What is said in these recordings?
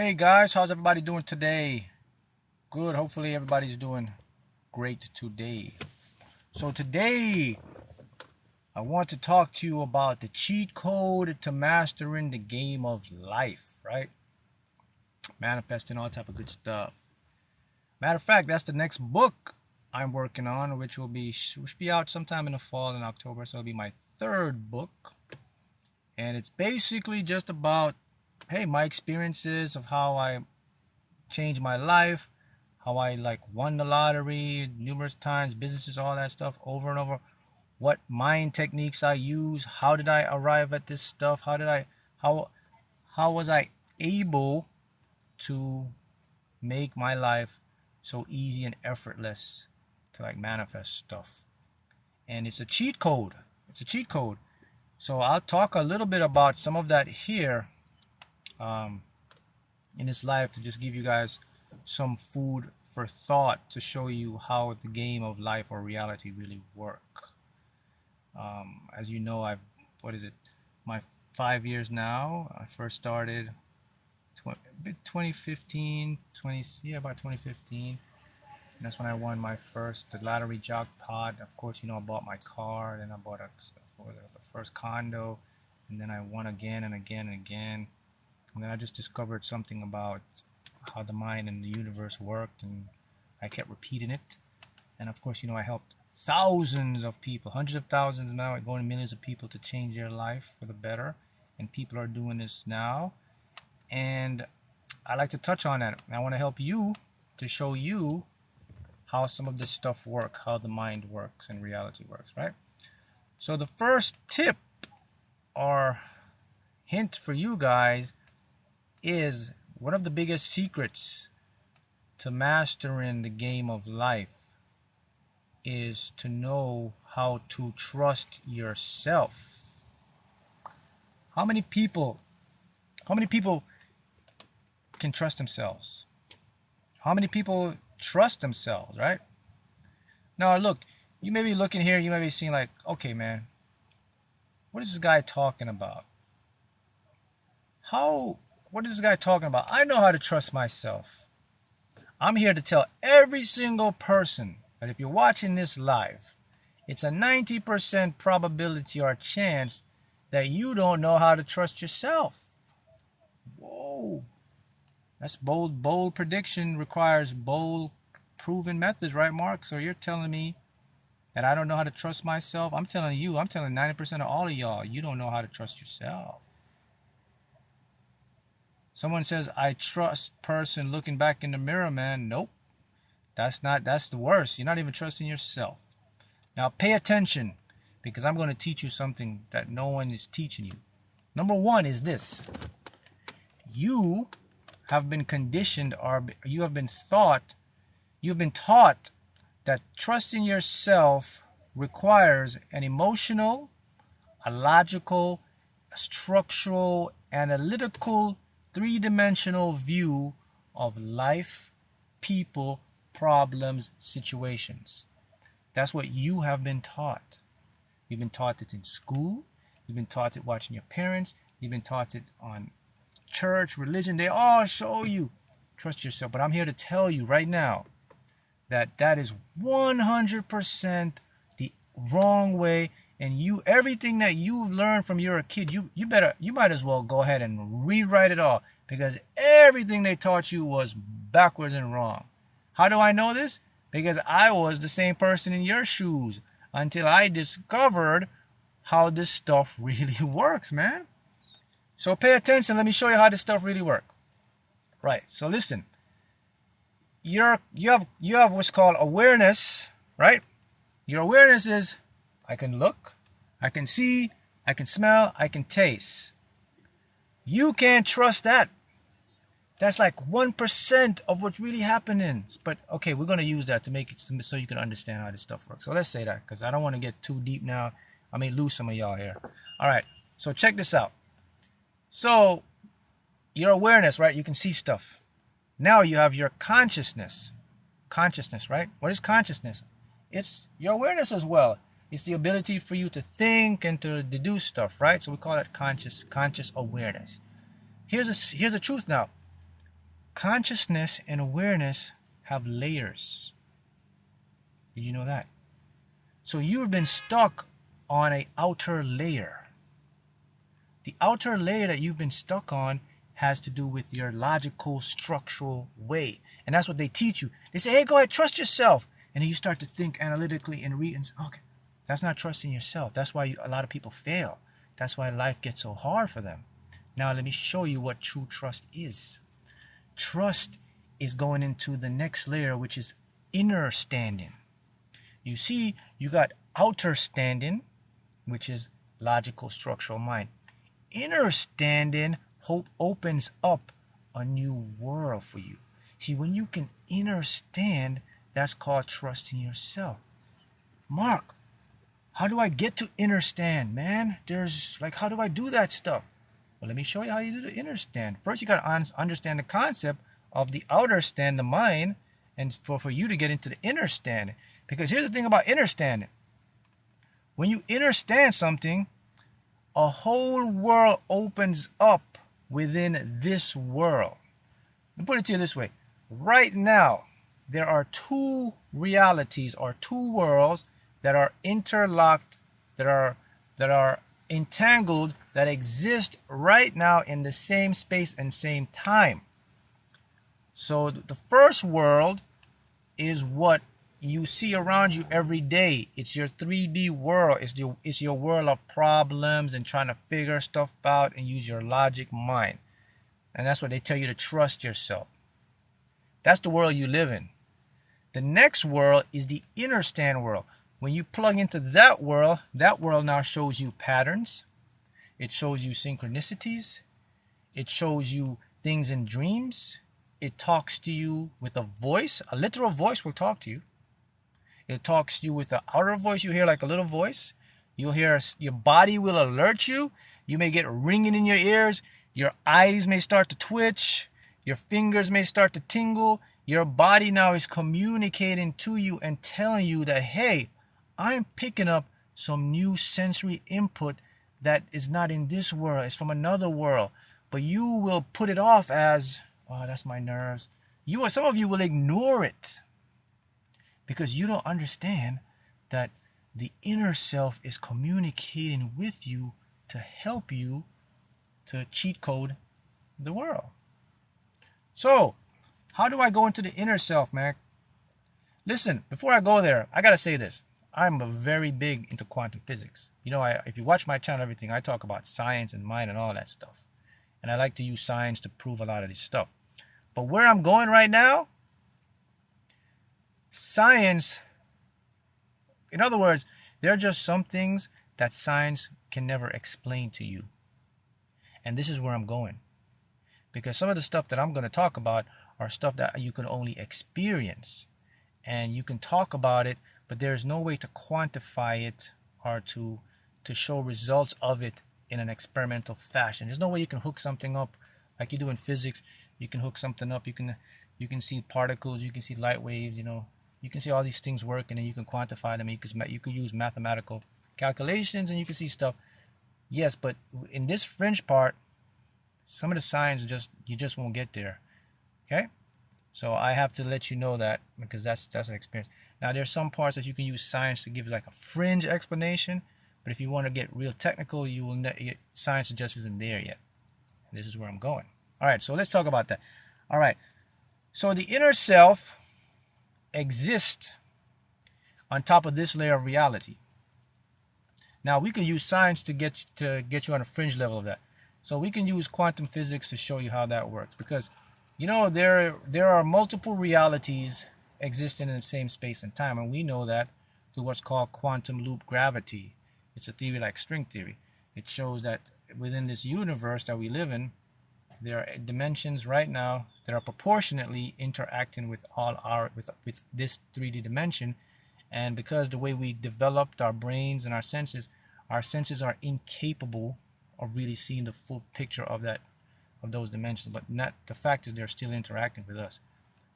Hey guys, how's everybody doing today? Good. Hopefully everybody's doing great today. So today I want to talk to you about the cheat code to mastering the game of life, right? Manifesting all type of good stuff. Matter of fact, that's the next book I'm working on, which should be out sometime in the fall in October. So it'll be my third book. And it's basically just about, hey, my experiences of how I changed my life, how I won the lottery numerous times, businesses, all that stuff over and over. What mind techniques I use, how did I arrive at this stuff? How was I able to make my life so easy and effortless to manifest stuff? And it's a cheat code. It's a cheat code. So I'll talk a little bit about some of that here in this live to just give you guys some food for thought to show you how the game of life or reality really work. As you know, my 5 years now. I first started 2015, about 2015. And that's when I won my first lottery jackpot. Of course, I bought my car, then I bought the first condo, and then I won again and again and again. And then I just discovered something about how the mind and the universe worked, and I kept repeating it. And of course, I helped thousands of people, hundreds of thousands now, going to millions of people to change their life for the better. And people are doing this now. And I like to touch on that. I want to help you to show you how some of this stuff works, how the mind works and reality works, right? So the first tip or hint for you guys is one of the biggest secrets to mastering the game of life is to know how to trust yourself. How many people can trust themselves? How many people trust themselves, right? Now look, you may be looking here, you may be seeing okay man, what is this guy talking about? What is this guy talking about? I know how to trust myself. I'm here to tell every single person that if you're watching this live, it's a 90% probability or chance that you don't know how to trust yourself. Whoa. That's bold prediction requires bold proven methods, right, Mark? So you're telling me that I don't know how to trust myself? I'm telling 90% of all of y'all, you don't know how to trust yourself. Someone says, I trust person looking back in the mirror, man. Nope. That's the worst. You're not even trusting yourself. Now pay attention, because I'm going to teach you something that no one is teaching you. Number one is this. You have been conditioned, or you've been taught that trusting yourself requires an emotional, a logical, a structural, analytical, three-dimensional view of life, people, problems, situations. That's what you have been taught. You've been taught it in school. You've been taught it watching your parents. You've been taught it on church, religion. They all show you trust yourself. But I'm here to tell you right now that is 100% the wrong way. And everything that you've learned from you're a kid, you might as well go ahead and rewrite it all, because everything they taught you was backwards and wrong. How do I know this? Because I was the same person in your shoes until I discovered how this stuff really works, man. So pay attention. Let me show you how this stuff really works. Right. So listen. You have what's called awareness, right? Your awareness is I can look, I can see, I can smell, I can taste. You can't trust that. That's like 1% of what's really happening. But okay, we're going to use that to make it so you can understand how this stuff works. So let's say that, because I don't want to get too deep now. I may lose some of y'all here. All right. So check this out. So your awareness, right? You can see stuff. Now you have your consciousness. Consciousness, right? What is consciousness? It's your awareness as well. It's the ability for you to think and to deduce stuff, right? So we call that conscious awareness. Here's the truth now. Consciousness and awareness have layers. Did you know that? So you've been stuck on an outer layer. The outer layer that you've been stuck on has to do with your logical, structural way. And that's what they teach you. They say, hey, go ahead, trust yourself. And then you start to think analytically and read and say, okay, that's not trusting yourself. That's why a lot of people fail. That's why life gets so hard for them. Now, let me show you what true trust is. Trust is going into the next layer, which is inner standing. You see, you got outer standing, which is logical, structural mind. Inner standing hope opens up a new world for you. See, when you can understand, that's called trusting yourself. Mark, how do I get to understand, man? How do I do that stuff? Well, let me show you how you do the understand. First, you got to understand the concept of the outer stand, the mind, and for you to get into the inner stand. Because here's the thing about understanding. When you understand something, a whole world opens up within this world. Let me put it to you this way. Right now, there are two realities or two worlds that are interlocked, that are entangled, that exist right now in the same space and same time. So the first world is what you see around you every day. It's your 3D world. It's your world of problems and trying to figure stuff out and use your logic mind. And that's what they tell you, to trust yourself. That's the world you live in. The next world is the inner stand world. When you plug into that world now shows you patterns. It shows you synchronicities. It shows you things in dreams. It talks to you with a voice. A literal voice will talk to you. It talks to you with an outer voice. You hear like a little voice. You'll hear, your body will alert you. You may get ringing in your ears. Your eyes may start to twitch. Your fingers may start to tingle. Your body now is communicating to you and telling you that, hey, I'm picking up some new sensory input that is not in this world. It's from another world. But you will put it off as, oh, that's my nerves. Some of you will ignore it because you don't understand that the inner self is communicating with you to help you to cheat code the world. So, how do I go into the inner self, Mac? Listen, before I go there, I got to say this. I'm very big into quantum physics. You know, if you watch my channel, everything, I talk about science and mind and all that stuff. And I like to use science to prove a lot of this stuff. But where I'm going right now, science, in other words, there are just some things that science can never explain to you. And this is where I'm going. Because some of the stuff that I'm going to talk about are stuff that you can only experience. And you can talk about it, but there's no way to quantify it or to show results of it in an experimental fashion. There's no way you can hook something up like you do in physics. You can hook something up. You can see particles. You can see light waves. You can see all these things work, and then you can quantify them. You could use mathematical calculations, and you can see stuff. Yes, but in this fringe part, some of the science you just won't get there. Okay. So I have to let you know that, because that's an experience. Now, there's some parts that you can use science to give like a fringe explanation, but if you want to get real technical, science just isn't there yet. And this is where I'm going. All right, so let's talk about that. All right, so the inner self exists on top of this layer of reality. Now, we can use science to get you on a fringe level of that. So we can use quantum physics to show you how that works, because there are multiple realities existing in the same space and time, and we know that through what's called quantum loop gravity. It's a theory like string theory. It shows that within this universe that we live in, there are dimensions right now that are proportionately interacting with with this 3D dimension. And because the way we developed our brains and our senses are incapable of really seeing the full picture of those dimensions. But the fact is, they're still interacting with us.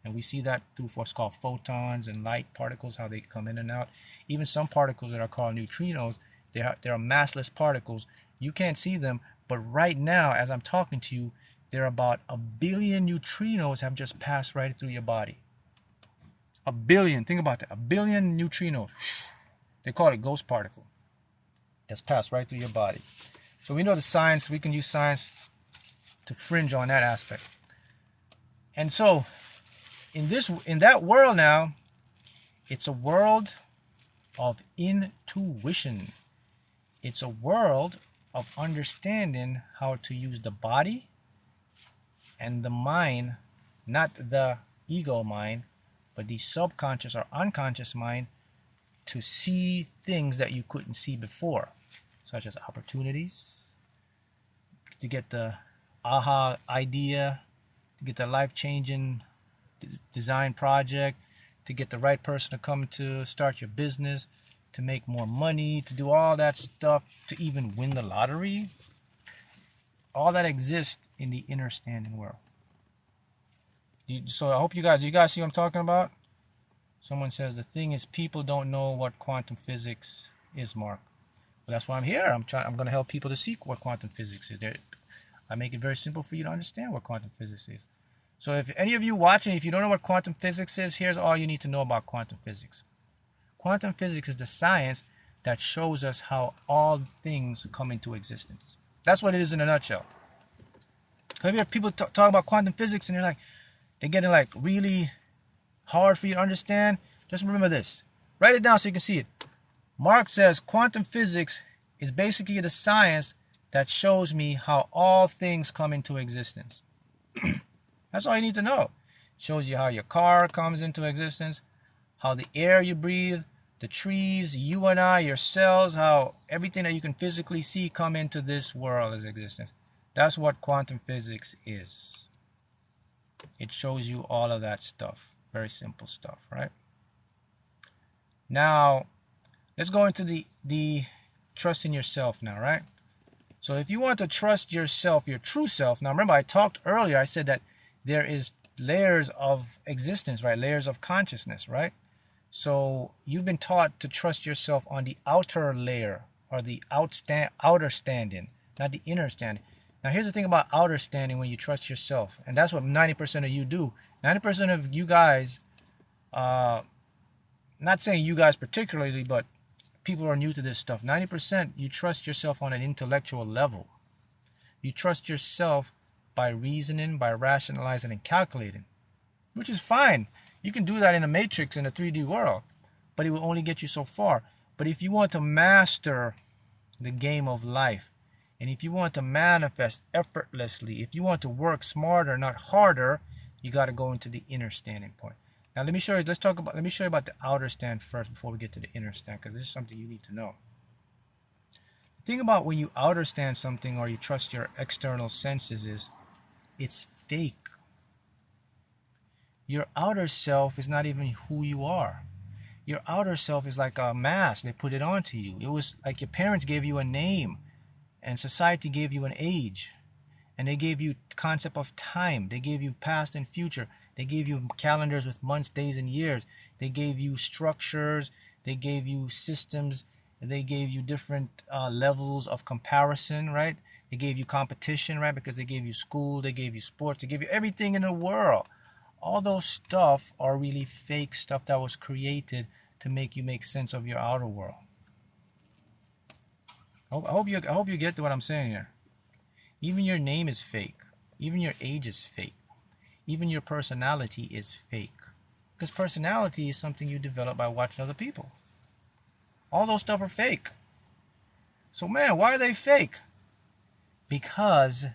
And we see that through what's called photons and light particles, how they come in and out. Even some particles that are called neutrinos, they are massless particles. You can't see them, but right now, as I'm talking to you, there are about 1 billion neutrinos have just passed right through your body. 1 billion, think about that, 1 billion neutrinos. They call it ghost particle. That's passed right through your body. So we know the science, we can use science to fringe on that aspect. And so in that world now, it's a world of intuition. It's a world of understanding how to use the body and the mind, not the ego mind, but the subconscious or unconscious mind, to see things that you couldn't see before, such as opportunities, to get the aha idea, to get the life-changing design project, to get the right person to come to start your business, to make more money, to do all that stuff, to even win the lottery. All that exists in the understanding world. So I hope you guys see what I'm talking about? Someone says, the thing is, people don't know what quantum physics is, Mark. Well, that's why I'm here. I'm going to help people to see what quantum physics is. I make it very simple for you to understand what quantum physics is. So if any of you watching, if you don't know what quantum physics is, here's all you need to know about quantum physics. Quantum physics is the science that shows us how all things come into existence. That's what it is in a nutshell. Have you heard people talk about quantum physics and they're getting like really hard for you to understand? Just remember this. Write it down so you can see it. Mark says quantum physics is basically the science that shows me how all things come into existence. That's all you need to know. It shows you how your car comes into existence, how the air you breathe, the trees, you and I, your cells, how everything that you can physically see come into this world as existence. That's what quantum physics is. It shows you all of that stuff. Very simple stuff, right? Now, let's go into the trust in yourself now, right? So if you want to trust yourself, your true self, now remember I talked earlier, I said that there is layers of existence, right? Layers of consciousness, right? So you've been taught to trust yourself on the outer layer, or the outer standing, not the inner standing. Now here's the thing about outer standing when you trust yourself, and that's what 90% of you do. 90% of you guys, not saying you guys particularly, but people who are new to this stuff, 90% you trust yourself on an intellectual level. You trust yourself by reasoning, by rationalizing and calculating, which is fine. You can do that in a matrix in a 3D world, but it will only get you so far. But if you want to master the game of life, and if you want to manifest effortlessly, if you want to work smarter, not harder, you got to go into the inner standing point. Now let me show you. Let me show you about the outer stand first before we get to the inner stand, because this is something you need to know. The thing about when you outer stand something or you trust your external senses is it's fake. Your outer self is not even who you are. Your outer self is like a mask. They put it onto you. It was like your parents gave you a name, and society gave you an age, and they gave you the concept of time. They gave you past and future. They gave you calendars with months, days, and years. They gave you structures. They gave you systems. They gave you different levels of comparison, right? They gave you competition, right? Because they gave you school, they gave you sports, they gave you everything in the world. All those stuff are really fake stuff that was created to make you make sense of your outer world. I hope you get to what I'm saying here. Even your name is fake. Even your age is fake. Even your personality is fake. Because personality is something you develop by watching other people. All those stuff are fake. So man, why are they fake? Because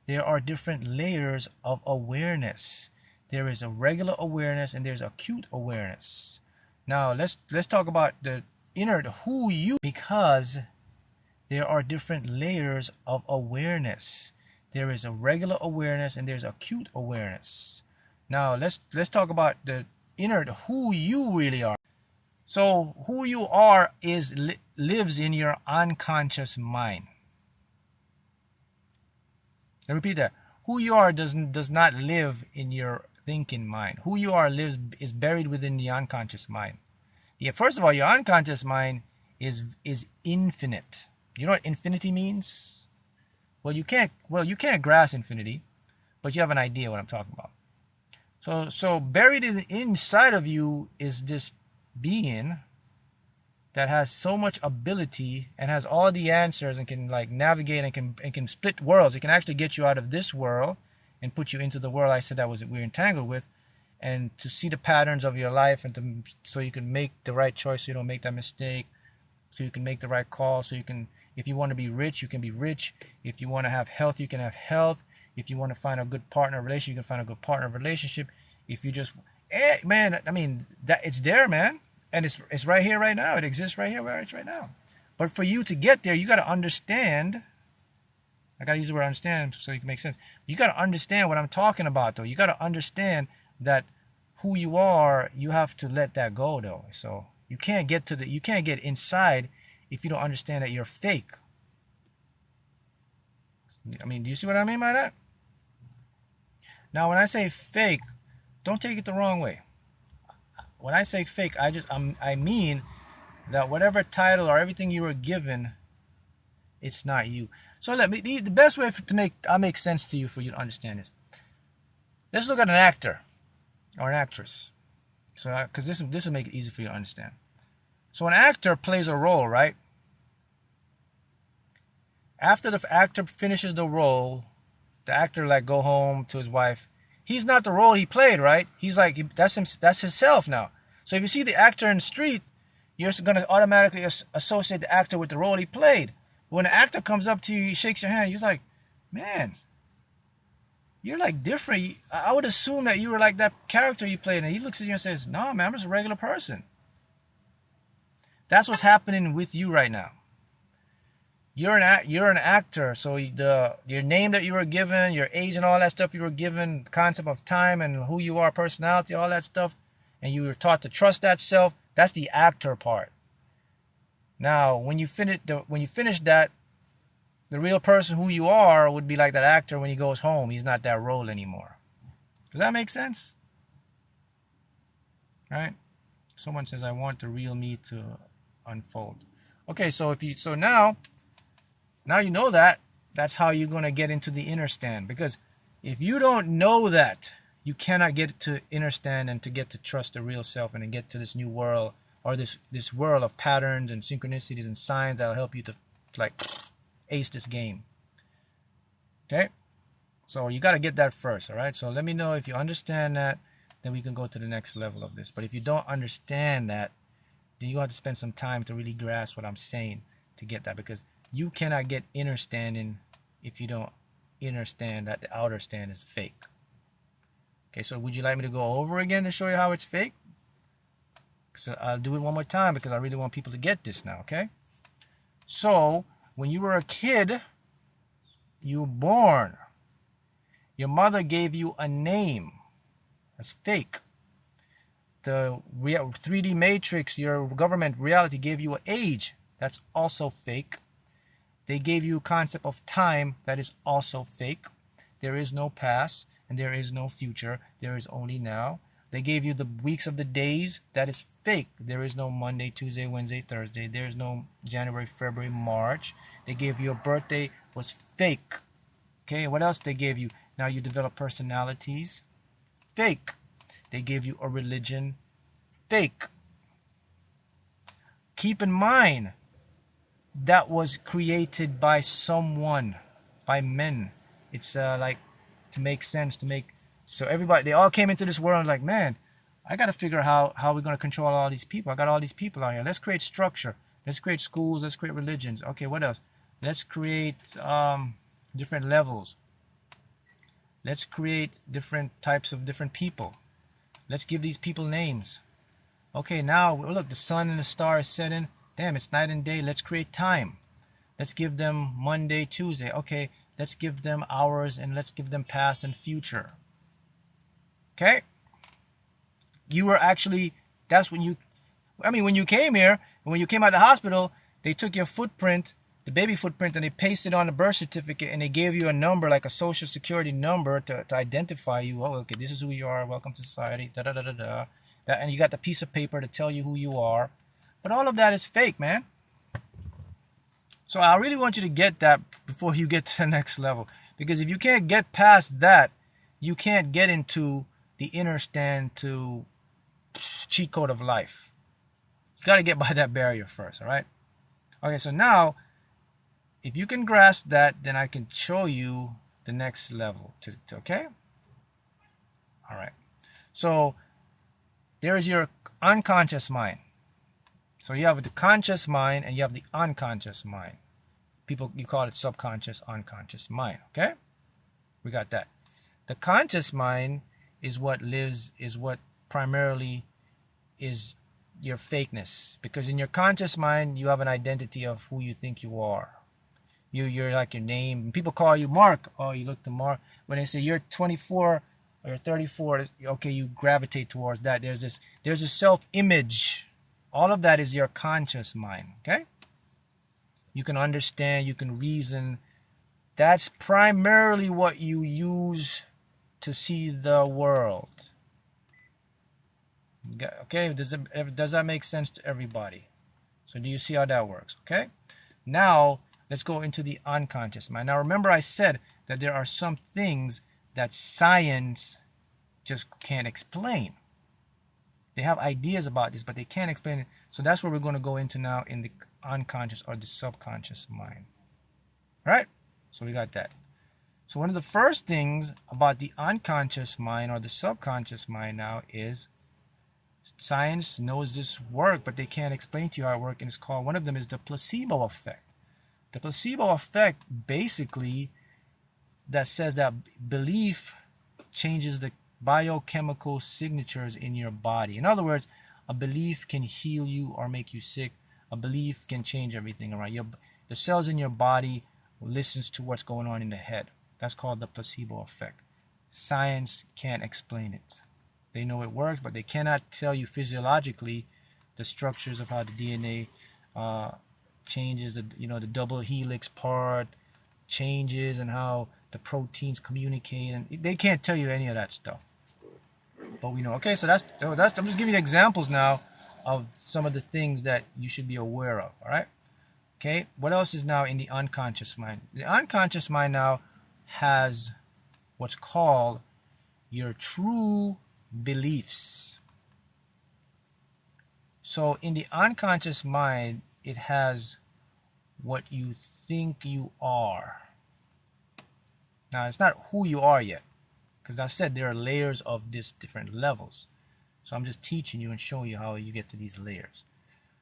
there are different layers of awareness. There is a regular awareness and there's acute awareness. Now let's talk about the inner, who you, because there are different layers of awareness. There is a regular awareness and there's acute awareness. Now let's talk about the inner, who you really are. So who you are lives in your unconscious mind. I repeat that. Who you are does not live in your thinking mind. Who you are is buried within the unconscious mind. Yeah, first of all, your unconscious mind is infinite. You know what infinity means? Well, you can't grasp infinity. but you have an idea what I'm talking about. So buried inside of you is this being that has so much ability and has all the answers and can like navigate and can split worlds. It can actually get you out of this world and put you into the world I said that we're entangled with, and to see the patterns of your life, and so you can make the right choice, so you don't make that mistake, so you can make the right call, so you can, if you want to be rich, you can be rich. If you want to have health, you can have health. If you want to find a good partner relationship, you can find a good partner relationship. If you just, man, I mean, that it's there, man. And it's right here, right now. It exists right here, right now. But for you to get there, you got to understand. I got to use the word understand so you can make sense. You got to understand what I'm talking about, though. You got to understand that who you are, you have to let that go, though. So you can't get inside if you don't understand that you're fake. I mean, do you see what I mean by that? Now, when I say fake, don't take it the wrong way. When I say fake, I mean that whatever title or everything you were given, it's not you. So the best way to make sense to you, for you to understand this. Let's look at an actor or an actress. So, because this will make it easy for you to understand. So an actor plays a role, right? After the actor finishes the role, the actor like go home to his wife. He's not the role he played, right? He's like, that's himself now. So if you see the actor in the street, you're going to automatically associate the actor with the role he played. When the actor comes up to you, he shakes your hand, you're like, man, you're like different. I would assume that you were like that character you played. And he looks at you and says, no, man, I'm just a regular person. That's what's happening with you right now. You're an actor, so your name that you were given, your age and all that stuff you were given, the concept of time and who you are, personality, all that stuff, and you were taught to trust that self. That's the actor part. Now, when you finish that, the real person who you are would be like that actor when he goes home. He's not that role anymore. Does that make sense? Right? Someone says, "I want the real me to unfold." Okay, so now you know that. That's how you're going to get into the inner stand. Because if you don't know that, you cannot get to inner stand and to get to trust the real self and to get to this new world, or this world of patterns and synchronicities and signs that will help you to like ace this game. Okay? So you got to get that first, all right? So let me know if you understand that, then we can go to the next level of this. But if you don't understand that, then you have to spend some time to really grasp what I'm saying to get that, because you cannot get inner standing if you don't understand that the outer stand is fake. Okay, so would you like me to go over again to show you how it's fake? So I'll do it one more time because I really want people to get this now, okay? So when you were a kid, you were born. Your mother gave you a name. That's fake. The 3D matrix, your government reality gave you an age. That's also fake. They gave you a concept of time that is also fake. There is no past and there is no future. There is only now. They gave you the weeks of the days. That is fake. There is no Monday, Tuesday, Wednesday, Thursday. There is no January, February, March. They gave you a birthday was fake. Okay, what else they gave you? Now you develop personalities. Fake. They gave you a religion. Fake. Keep in mind, that was created by someone, by men. It's like to make sense, so everybody, they all came into this world like, man, I got to figure out how we're going to control all these people. I got all these people out here. Let's create structure. Let's create schools. Let's create religions. Okay, what else? Let's create different levels. Let's create different types of different people. Let's give these people names. Okay, now look, the sun and the star is setting. Damn, it's night and day. Let's create time. Let's give them Monday, Tuesday. Okay, let's give them hours and let's give them past and future. Okay? You were actually, that's when you came here, when you came out of the hospital, they took your footprint, the baby footprint, and they pasted on the birth certificate and they gave you a number, like a social security number to identify you. Oh, okay, this is who you are. Welcome to society. Da da da da da. And you got the piece of paper to tell you who you are. But all of that is fake, man. So I really want you to get that before you get to the next level. Because if you can't get past that, you can't get into the inner stand to cheat code of life. You got to get by that barrier first, all right? Okay, so now, if you can grasp that, then I can show you the next level. Okay? All right. So, there's your unconscious mind. So you have the conscious mind and you have the unconscious mind. People, you call it subconscious, unconscious mind. Okay? We got that. The conscious mind is what primarily is your fakeness. Because in your conscious mind, you have an identity of who you think you are. You're like your name. People call you Mark. Oh, you look to Mark. When they say you're 24 or you're 34, okay, you gravitate towards that. There's a self-image. All of that is your conscious mind. Okay? You can understand, you can reason. That's primarily what you use to see the world. Okay, does that make sense to everybody? So do you see how that works? Okay, now let's go into the unconscious mind. Now remember, I said that there are some things that science just can't explain. They have ideas about this, but they can't explain it. So that's what we're going to go into now in the unconscious or the subconscious mind. All right, so we got that. So one of the first things about the unconscious mind or the subconscious mind now is science knows this work, but they can't explain to you how it works, and it's called, one of them is the placebo effect. The placebo effect basically that says that belief changes the biochemical signatures in your body. In other words, a belief can heal you or make you sick. A belief can change everything around you. The cells in your body listens to what's going on in the head. That's called the placebo effect. Science can't explain it. They know it works, but they cannot tell you physiologically the structures of how the DNA changes, the double helix part changes, and how the proteins communicate, and they can't tell you any of that stuff. But we know. Okay, so that's I'm just giving you examples now of some of the things that you should be aware of. All right. Okay. What else is now in the unconscious mind? The unconscious mind now has what's called your true beliefs. So in the unconscious mind, it has what you think you are. Now, it's not who you are yet, because I said there are layers of these different levels. So I'm just teaching you and showing you how you get to these layers.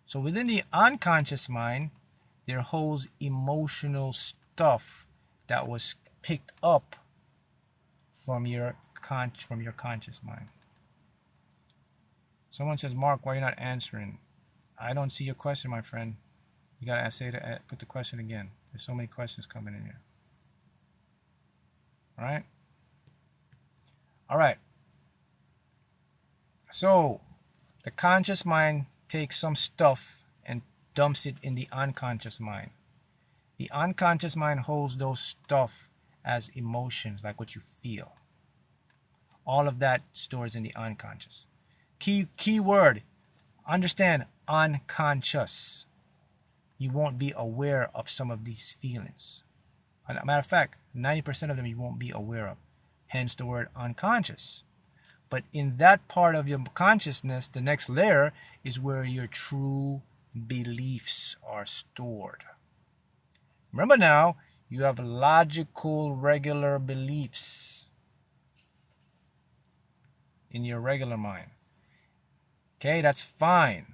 So within the unconscious mind, there holds emotional stuff that was picked up from your conscious mind. Someone says, Mark, why are you not answering? I don't see your question, my friend. You gotta put the question again. There's so many questions coming in here. All right. All right. So the conscious mind takes some stuff and dumps it in the unconscious mind. The unconscious mind holds those stuff as emotions, like what you feel. All of that stores in the unconscious. Key word, understand, unconscious. You won't be aware of some of these feelings. As a matter of fact, 90% of them you won't be aware of. Hence the word unconscious. But in that part of your consciousness, the next layer is where your true beliefs are stored. Remember now, you have logical, regular beliefs in your regular mind. Okay, that's fine.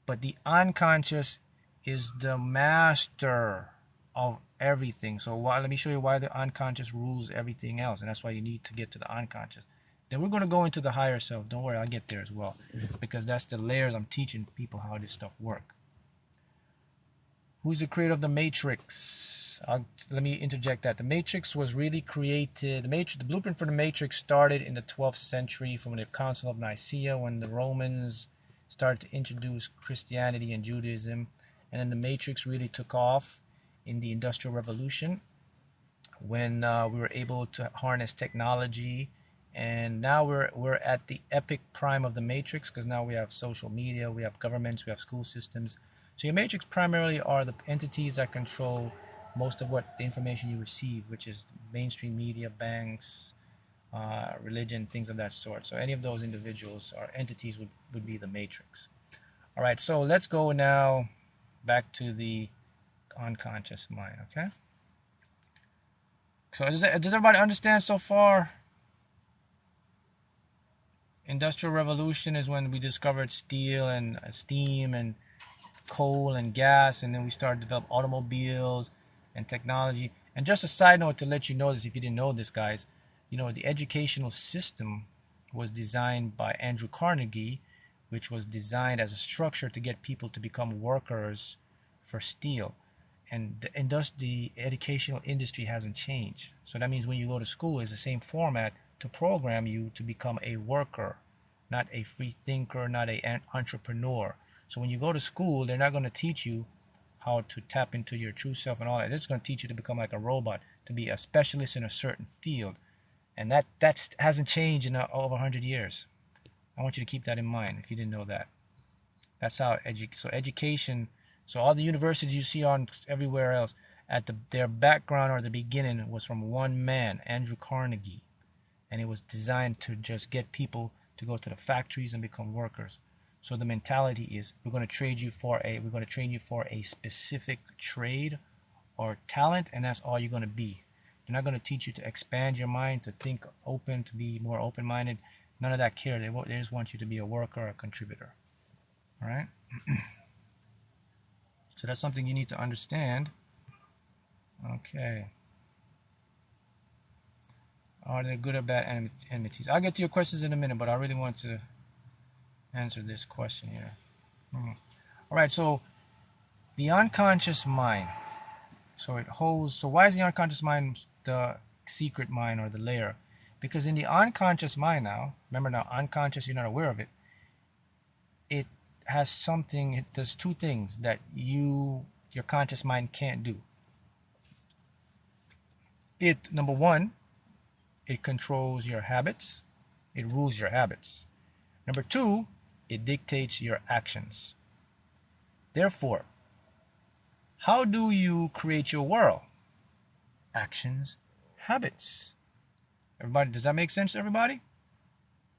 But the unconscious is the master of everything. So let me show you why the unconscious rules everything else. And that's why you need to get to the unconscious. Then we're going to go into the higher self. Don't worry, I'll get there as well. Because that's the layers I'm teaching people how this stuff works. Who's the creator of the Matrix? Let me interject that. The Matrix was really created. The blueprint for the Matrix started in the 12th century from the Council of Nicaea, when the Romans started to introduce Christianity and Judaism. And then the Matrix really took off in the Industrial Revolution, when we were able to harness technology. And now we're at the epic prime of the Matrix, because now we have social media, we have governments, we have school systems. So your Matrix primarily are the entities that control most of what the information you receive, which is mainstream media, banks, religion, things of that sort. So any of those individuals or entities would be the matrix. All right, so let's go now back to the unconscious mind, okay? So does everybody understand so far? Industrial Revolution is when we discovered steel and steam and coal and gas, and then we started to develop automobiles and technology. And just a side note to let you know this, if you didn't know this, guys, you know, the educational system was designed by Andrew Carnegie, which was designed as a structure to get people to become workers for steel. And the educational industry hasn't changed. So that means when you go to school, it's the same format to program you to become a worker, not a free thinker, not an entrepreneur. So when you go to school, they're not going to teach you how to tap into your true self and all that. They're just going to teach you to become like a robot, to be a specialist in a certain field. And that hasn't changed in over 100 years. I want you to keep that in mind if you didn't know that. That's how education, so all the universities you see on everywhere else, their background or the beginning was from one man, Andrew Carnegie. And it was designed to just get people to go to the factories and become workers. So the mentality is we're going to train you for a specific trade or talent, and that's all you're going to be. They're not going to teach you to expand your mind, to think open, to be more open-minded. None of that care. They just want you to be a worker or a contributor. All right? So that's something you need to understand. Okay. Are there good or bad entities? I'll get to your questions in a minute, but I really want to answer this question here. All right, so the unconscious mind. So why is the unconscious mind the secret mind or the layer? Because in the unconscious mind now, remember now, unconscious, you're not aware of it. It has something, it does two things that your conscious mind can't do. Number one, it controls your habits. It rules your habits. Number two, it dictates your actions. Therefore, how do you create your world? Actions, habits. Everybody, does that make sense to everybody?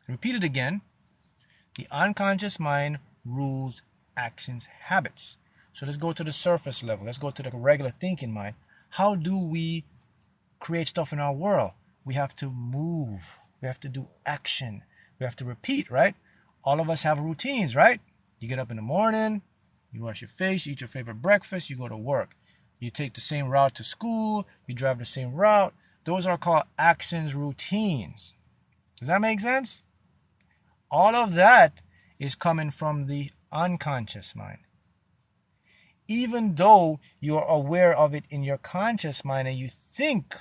Repeat it again. The unconscious mind rules actions, habits. So let's go to the surface level. Let's go to the regular thinking mind. How do we create stuff in our world? We have to move. We have to do action. We have to repeat, right? All of us have routines, right? You get up in the morning, you wash your face, you eat your favorite breakfast, you go to work. You take the same route to school, you drive the same route. Those are called actions, routines. Does that make sense? All of that is coming from the unconscious mind. Even though you are aware of it in your conscious mind and you think,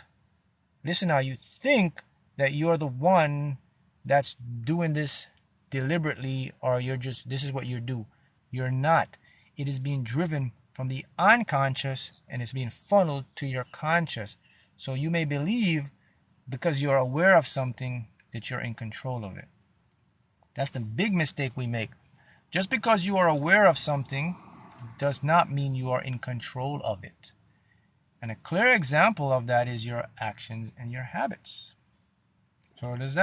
listen now, you think that you're the one that's doing this deliberately, or this is what you do. You're not. It is being driven from the unconscious and it's being funneled to your conscious. So you may believe because you're aware of something that you're in control of it. That's the big mistake we make. Just because you are aware of something does not mean you are in control of it. And a clear example of that is your actions and your habits. So does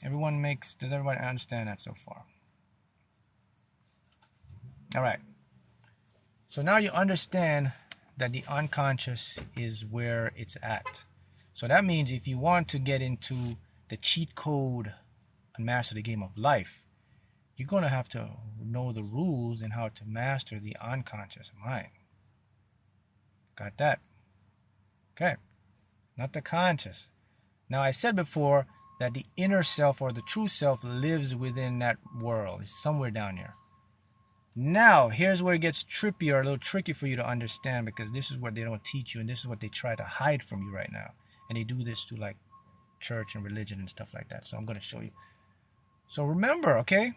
everybody understand that so far? All right. So now you understand that the unconscious is where it's at. So that means if you want to get into the cheat code and master the game of life, you're going to have to know the rules and how to master the unconscious mind. Got that? Okay. Not the conscious. Now, I said before that the inner self or the true self lives within that world. It's somewhere down here. Now, here's where it gets trippy or a little tricky for you to understand, because this is what they don't teach you and this is what they try to hide from you right now. And they do this to like church and religion and stuff like that. So I'm going to show you. So remember, okay,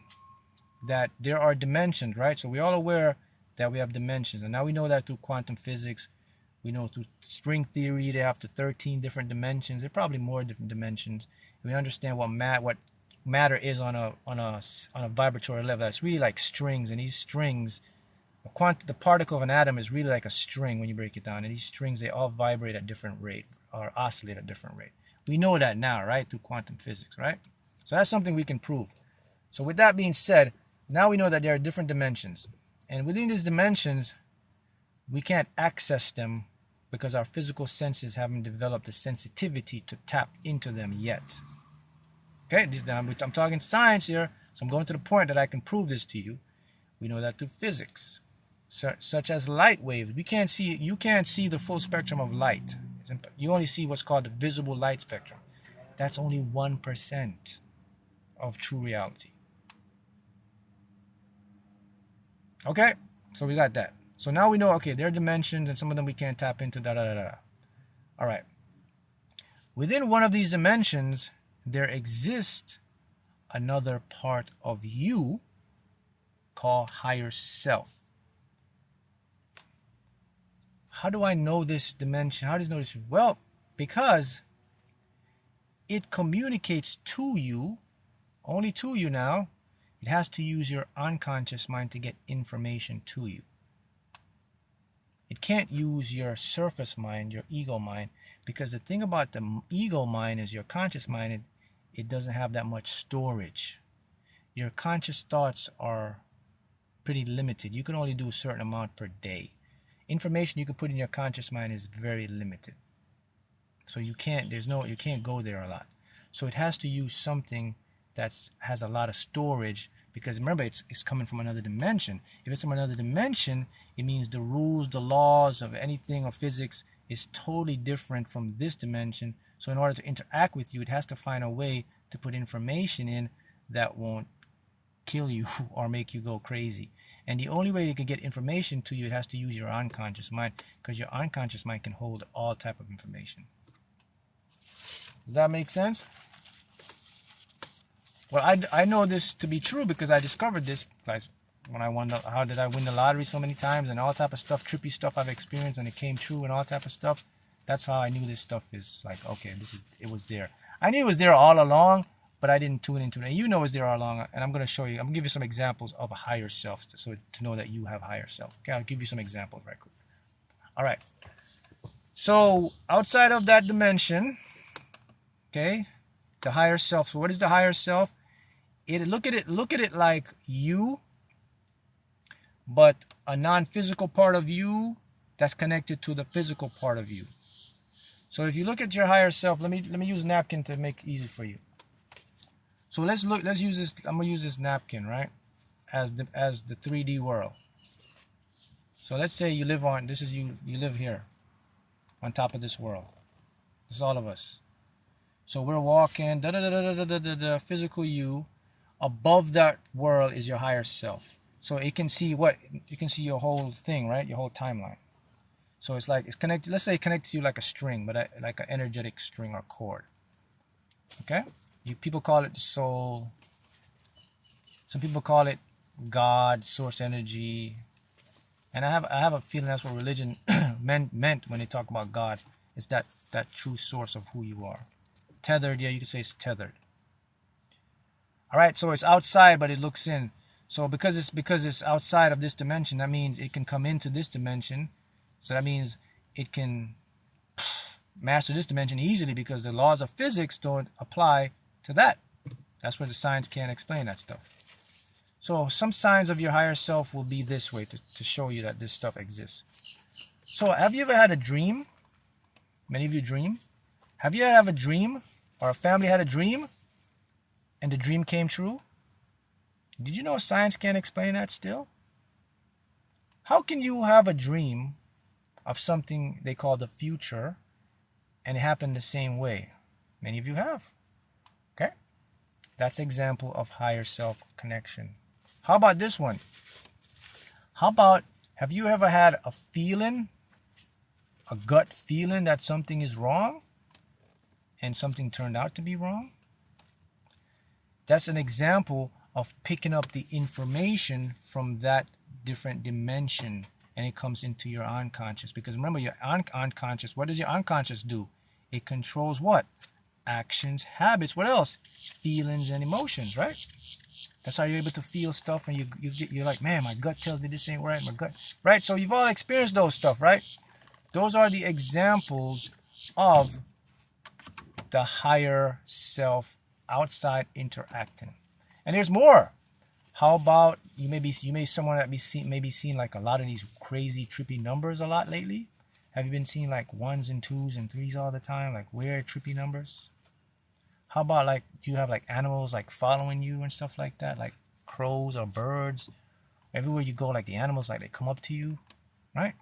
that there are dimensions, right? So we're all aware that we have dimensions. And now we know that through quantum physics. We know through string theory, they have to 13 different dimensions. There are probably more different dimensions. And we understand what matter is on a vibratory level. That's really like strings, and these strings, the particle of an atom is really like a string when you break it down. And these strings, they all vibrate at different rate or oscillate at different rate. We know that now, right? Through quantum physics, right? So that's something we can prove. So with that being said, now we know that there are different dimensions. And within these dimensions, we can't access them because our physical senses haven't developed the sensitivity to tap into them yet. Okay, I'm talking science here, so I'm going to the point that I can prove this to you. We know that through physics, such as light waves. You can't see the full spectrum of light. You only see what's called the visible light spectrum. That's only 1% of true reality. Okay, so we got that. So now we know, okay, there are dimensions and some of them we can't tap into, da da da da. All right. Within one of these dimensions, there exists another part of you called higher self. How do I know this dimension? How do I know this? Well, because it communicates to you, only to you now. It has to use your unconscious mind to get information to you. It can't use your surface mind, your ego mind, because the thing about the ego mind is your conscious mind, it doesn't have that much storage. Your conscious thoughts are pretty limited. You can only do a certain amount per day. Information you can put in your conscious mind is very limited. So you can't go there a lot. So it has to use something that has a lot of storage, because remember, it's coming from another dimension. If it's from another dimension, it means the rules, the laws of anything of physics is totally different from this dimension. So in order to interact with you, it has to find a way to put information in that won't kill you or make you go crazy. And the only way it can get information to you, it has to use your unconscious mind, because your unconscious mind can hold all type of information. Does that make sense? Well, I know this to be true because I discovered this, guys, when I won how did I win the lottery so many times and all type of stuff, trippy stuff I've experienced, and it came true and all type of stuff. That's how I knew this stuff is like, okay, it was there. I knew it was there all along, but I didn't tune into it. And you know it's there all along, and I'm going to show you. I'm going to give you some examples of a higher self, to know that you have higher self. Okay, I'll give you some examples right quick. All right. So outside of that dimension, okay, the higher self. So what is the higher self? Look at it like you, but a non-physical part of you that's connected to the physical part of you. So if you look at your higher self, let me use a napkin to make it easy for you. So let's use this. I'm gonna use this napkin, right, as the 3D world. So let's say you live on, this is you live here on top of this world. This is all of us. So we're walking, physical you. Above that world is your higher self. So it can see you can see your whole thing, right? Your whole timeline. So it's like it's connected. Let's say it connected to you like a string, but like an energetic string or cord. Okay? People call it the soul. Some people call it God, source energy. And I have a feeling that's what religion meant when they talk about God. It's that true source of who you are. Tethered, yeah, you could say it's tethered. All right, so it's outside, but it looks in. So because it's outside of this dimension, that means it can come into this dimension. So that means it can master this dimension easily because the laws of physics don't apply to that. That's where the science can't explain that stuff. So some signs of your higher self will be this way to show you that this stuff exists. So have you ever had a dream? Many of you dream. Have you ever had a dream, or a family had a dream, and the dream came true? Did you know science can't explain that still? How can you have a dream of something they call the future and it happened the same way? Many of you have. Okay? That's an example of higher self connection. How about this one? How about, have you ever had a feeling, a gut feeling that something is wrong and something turned out to be wrong? That's an example of picking up the information from that different dimension, and it comes into your unconscious. Because remember, your unconscious, what does your unconscious do? It controls what? Actions, habits, what else? Feelings and emotions, right? That's how you're able to feel stuff, and you're like, man, my gut tells me this ain't right, my gut, right? So you've all experienced those stuff, right? Those are the examples of with the higher self outside interacting. And there's more. How about someone that maybe seen like a lot of these crazy trippy numbers a lot lately? Have you been seeing like 1s and 2s and 3s all the time, like weird trippy numbers? How about like, do you have like animals like following you and stuff like that, like crows or birds? Everywhere you go, like the animals, like they come up to you, right?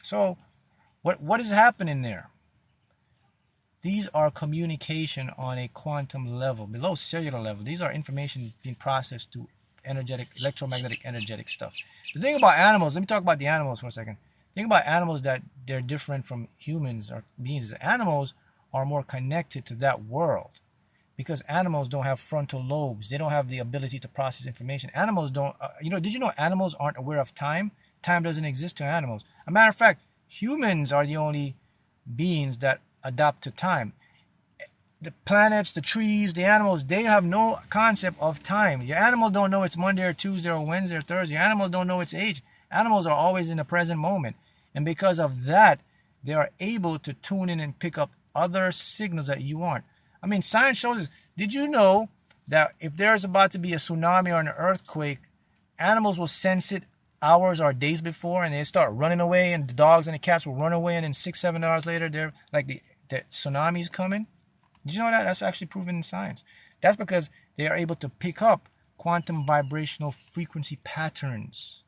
So what is happening there? These are communication on a quantum level, below cellular level. These are information being processed through electromagnetic, energetic stuff. The thing about animals, let me talk about the animals for a second. The thing about animals that they're different from humans or beings is animals are more connected to that world because animals don't have frontal lobes. They don't have the ability to process information. Animals don't, did you know animals aren't aware of time? Time doesn't exist to animals. A matter of fact, humans are the only beings that adapt to time. The planets, the trees, the animals, they have no concept of time. Your animal don't know it's Monday or Tuesday or Wednesday or Thursday. Your animal don't know its age. Animals are always in the present moment. And because of that, they are able to tune in and pick up other signals that you aren't. I mean, science shows us. Did you know that if there's about to be a tsunami or an earthquake, animals will sense it hours or days before, and they start running away, and the dogs and the cats will run away, and then 6-7 hours later, they're like the tsunami's coming? Did you know that? That's actually proven in science. That's because they are able to pick up quantum vibrational frequency patterns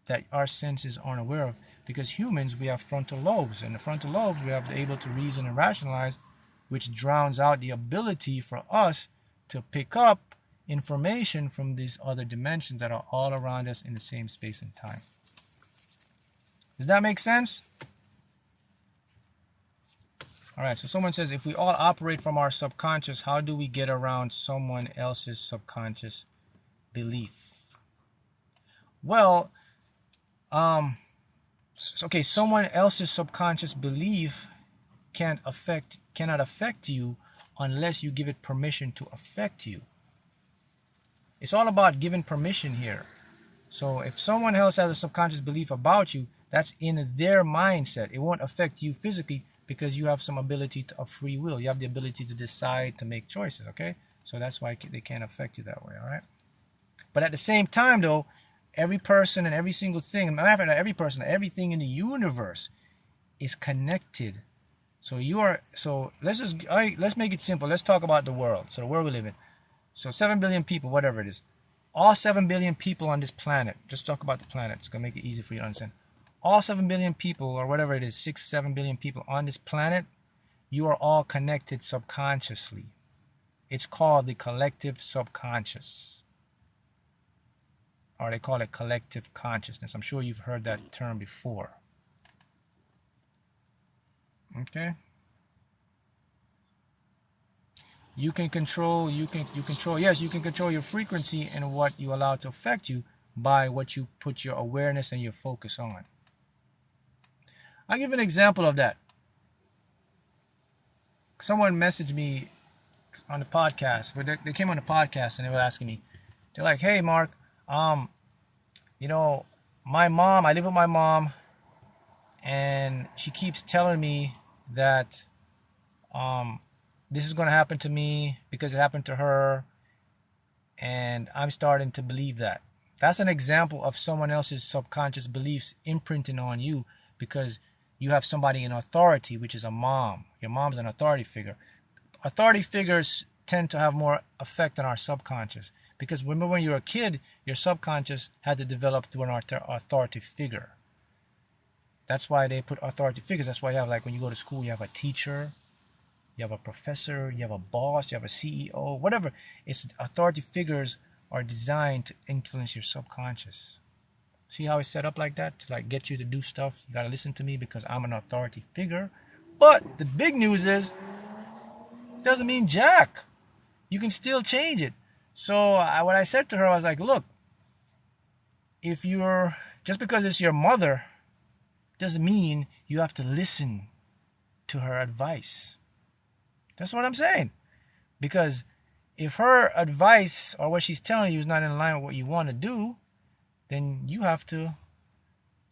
that our senses aren't aware of. Because humans, we have frontal lobes, and the frontal lobes, we have to able to reason and rationalize, which drowns out the ability for us to pick up information from these other dimensions that are all around us in the same space and time. Does that make sense? All right, so someone says, if we all operate from our subconscious, how do we get around someone else's subconscious belief? Well, okay, someone else's subconscious belief cannot affect you unless you give it permission to affect you. It's all about giving permission here. So if someone else has a subconscious belief about you, that's in their mindset. It won't affect you physically because you have some ability of free will. You have the ability to decide to make choices, okay? So that's why they can't affect you that way, all right? But at the same time, though, every person and every single thing, matter of fact, not every person, everything in the universe is connected. So let's make it simple. Let's talk about the world. So the world we live in. So 7 billion people, whatever it is. All 7 billion people on this planet. Just talk about the planet. It's going to make it easy for you to understand. All 7 billion people, or whatever it is, 6-7 billion people on this planet, you are all connected subconsciously. It's called the collective subconscious. Or they call it collective consciousness. I'm sure you've heard that term before. Okay? You can control your frequency and what you allow to affect you by what you put your awareness and your focus on. I'll give an example of that. Someone messaged me on the podcast, but they came on the podcast and they were asking me, they're like, hey Mark, my mom, I live with my mom, and she keeps telling me that this is going to happen to me because it happened to her, and I'm starting to believe that. That's an example of someone else's subconscious beliefs imprinting on you because you have somebody in authority, which is a mom. Your mom's an authority figure. Authority figures tend to have more effect on our subconscious because remember when you were a kid, your subconscious had to develop through an authority figure. That's why they put authority figures. That's why you have, like, when you go to school, you have a teacher, you have a professor, you have a boss, you have a CEO, whatever. It's authority figures are designed to influence your subconscious. See how it's set up like that? To like get you to do stuff. You gotta listen to me because I'm an authority figure. But the big news is, it doesn't mean jack. You can still change it. So what I said to her, I was like, look, just because it's your mother, doesn't mean you have to listen to her advice. That's what I'm saying. Because if her advice or what she's telling you is not in line with what you want to do, then you have to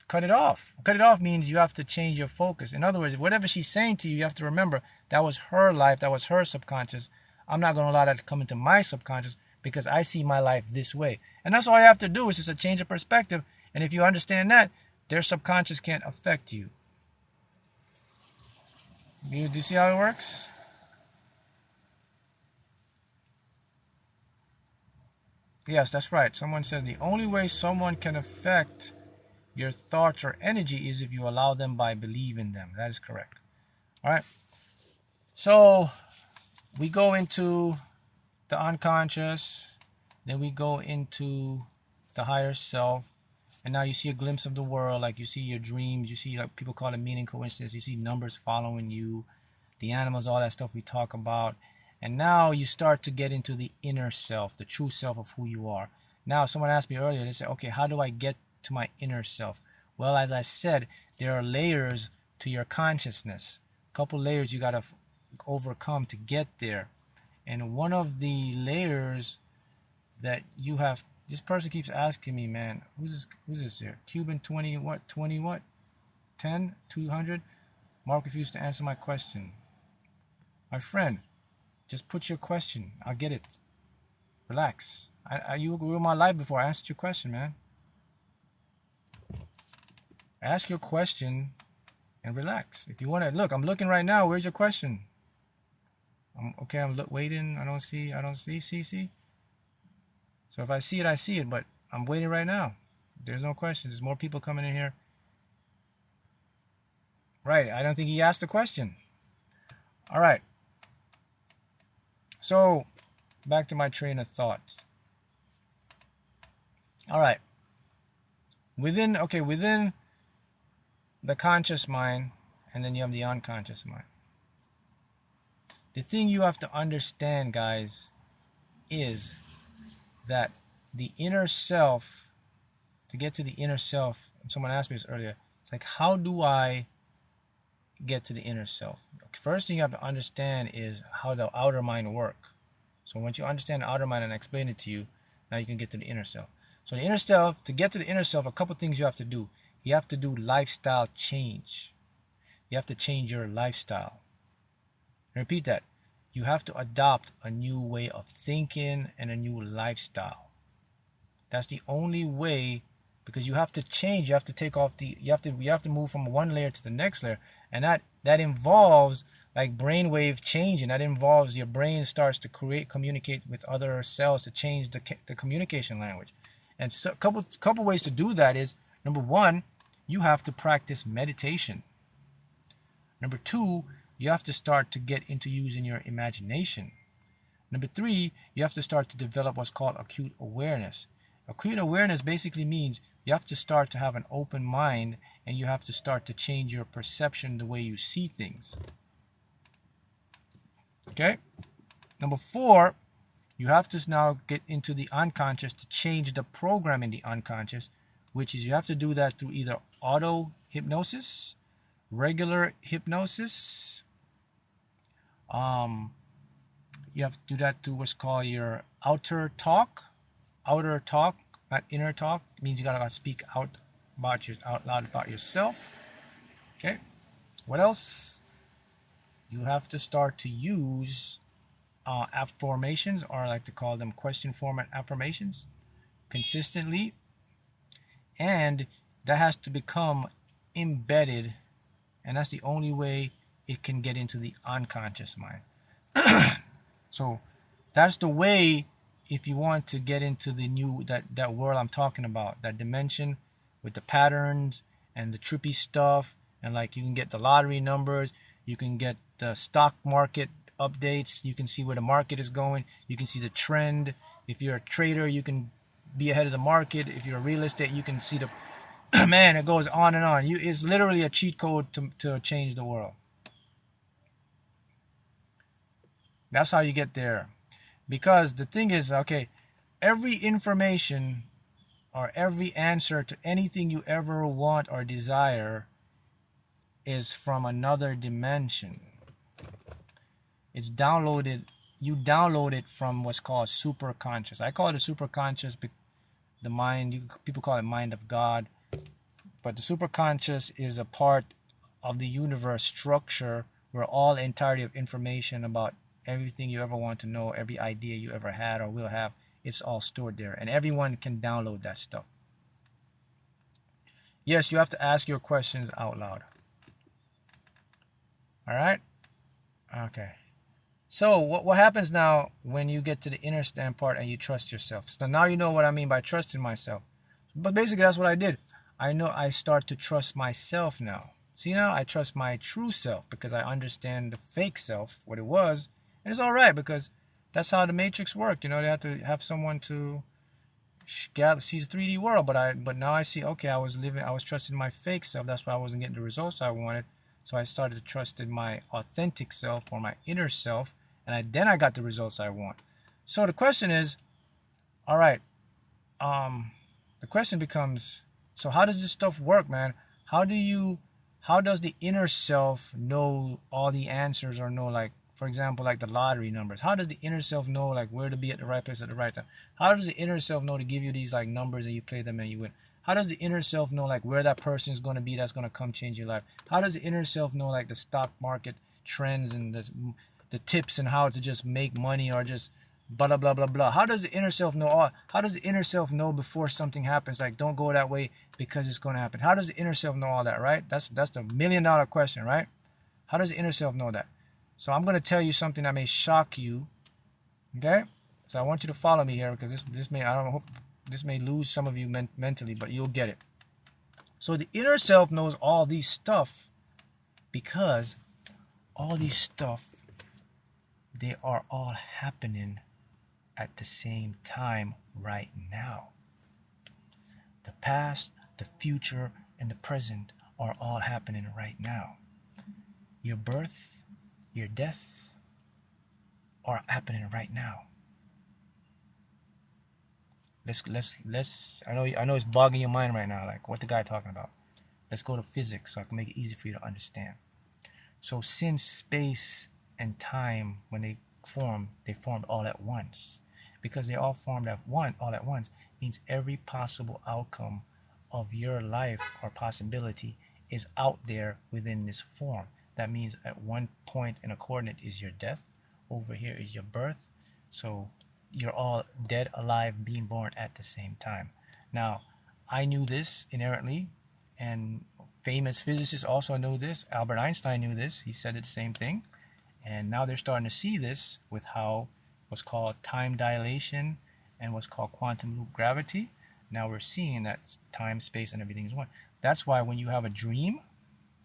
cut it off. Cut it off means you have to change your focus. In other words, whatever she's saying to you, you have to remember that was her life, that was her subconscious. I'm not going to allow that to come into my subconscious because I see my life this way. And that's all you have to do is just a change of perspective. And if you understand that, their subconscious can't affect you. Do you see how it works? Yes, that's right. Someone says the only way someone can affect your thoughts or energy is if you allow them by believing them. That is correct. All right. So we go into the unconscious, then we go into the higher self, and now you see a glimpse of the world, like you see your dreams, you see, like people call it meaning coincidence, you see numbers following you, the animals, all that stuff we talk about. And now you start to get into the inner self, the true self of who you are. Now, someone asked me earlier, they said, okay, how do I get to my inner self? Well, as I said, there are layers to your consciousness. A couple layers you got to overcome to get there. And one of the layers that you have, this person keeps asking me, man, who's this here? Cuban 20 what? 20 what? 10? 200? Mark refused to answer my question. My friend, just put your question. I'll get it. Relax. You were in my life before. I answered your question, man. Ask your question and relax. If you want to, look, I'm looking right now. Where's your question? Okay, I'm waiting. I don't see. See. So if I see it, I see it. But I'm waiting right now. There's no question. There's more people coming in here. Right. I don't think he asked the question. All right. So back to my train of thoughts. All right. Within the conscious mind, and then you have the unconscious mind. The thing you have to understand, guys, is that the inner self, to get to the inner self, someone asked me this earlier, it's like, how do I get to the inner self? First thing you have to understand is how the outer mind works. So once you understand the outer mind and I explain it to you, now you can get to the inner self. So the inner self, to get to the inner self, a couple things you have to do. You have to do lifestyle change. You have to change your lifestyle. Repeat that. You have to adopt a new way of thinking and a new lifestyle. That's the only way, because you have to change. You have to take off you have to move from one layer to the next layer, and that involves like brainwave changing. That involves your brain starts to communicate with other cells to change the communication language. And so couple ways to do that is, number one, you have to practice meditation. Number two, you have to start to get into using your imagination. Number three, you have to start to develop what's called acute awareness. Acute awareness basically means you have to start to have an open mind, and you have to start to change your perception, the way you see things. Okay? Number four, you have to now get into the unconscious to change the program in the unconscious, which is you have to do that through either auto hypnosis, regular hypnosis. You have to do that through what's called your outer talk. Outer talk, not inner talk. It means you gotta speak out loud about yourself. Okay. What else? You have to start to use affirmations, or I like to call them question format affirmations, consistently, and that has to become embedded, and that's the only way it can get into the unconscious mind. So that's the way, if you want to get into the new that world I'm talking about, that dimension with the patterns and the trippy stuff, and like you can get the lottery numbers, you can get the stock market updates, you can see where the market is going, you can see the trend. If you're a trader, you can be ahead of the market. If you're a real estate, you can see the man, it goes on and on. It's literally a cheat code to change the world. That's how you get there. Because the thing is, okay, every information or every answer to anything you ever want or desire is from another dimension. It's downloaded. You download it from what's called superconscious. I call it a superconscious, the mind. People call it mind of God. but the superconscious is a part of the universe structure where all entirety of information about everything you ever want to know, every idea you ever had or will have, it's all stored there, and everyone can download that stuff. Yes, you have to ask your questions out loud. All right? Okay. So what happens now when you get to the inner stand part and you trust yourself? So now you know what I mean by trusting myself. But basically that's what I did. I know I start to trust myself now. See, now I trust my true self because I understand the fake self, what it was. And it's all right because that's how the Matrix worked. You know, they have to have someone to see the 3D world. But now I see, okay, I was trusting my fake self. That's why I wasn't getting the results I wanted. So I started to trust in my authentic self or my inner self. And then I got the results I want. So the question is, all right, the question becomes, so how does this stuff work, man? How does the inner self know all the answers or know, like, for example, like the lottery numbers? How does the inner self know, like, where to be at the right place at the right time? How does the inner self know to give you these, like, numbers and you play them and you win? How does the inner self know, like, where that person is going to be that's going to come change your life? How does the inner self know, like, the stock market trends and the tips and how to just make money or just blah blah blah blah? How does the inner self know how does the inner self know before something happens, like, don't go that way because it's going to happen? How does the inner self know all that, right? That's the $1 million question, right? How does the inner self know that? So I'm going to tell you something that may shock you, okay? So I want you to follow me here because this may, I don't know, this may lose some of you mentally, but you'll get it. So the inner self knows all these stuff because all these stuff, they are all happening at the same time right now. The past, the future, and the present are all happening right now. Your birth, your death are happening right now. Let's I know it's bogging your mind right now, like, what the guy talking about. Let's go to physics so I can make it easy for you to understand. So since space and time, when they formed all at once. Because they all formed all at once means every possible outcome of your life or possibility is out there within this form. That means at one point in a coordinate is your death. Over here is your birth. So you're all dead, alive, being born at the same time. Now, I knew this inherently, and famous physicists also know this. Albert Einstein knew this. He said the same thing. And now they're starting to see this with how what's called time dilation and what's called quantum loop gravity. Now we're seeing that time, space, and everything is one. That's why when you have a dream,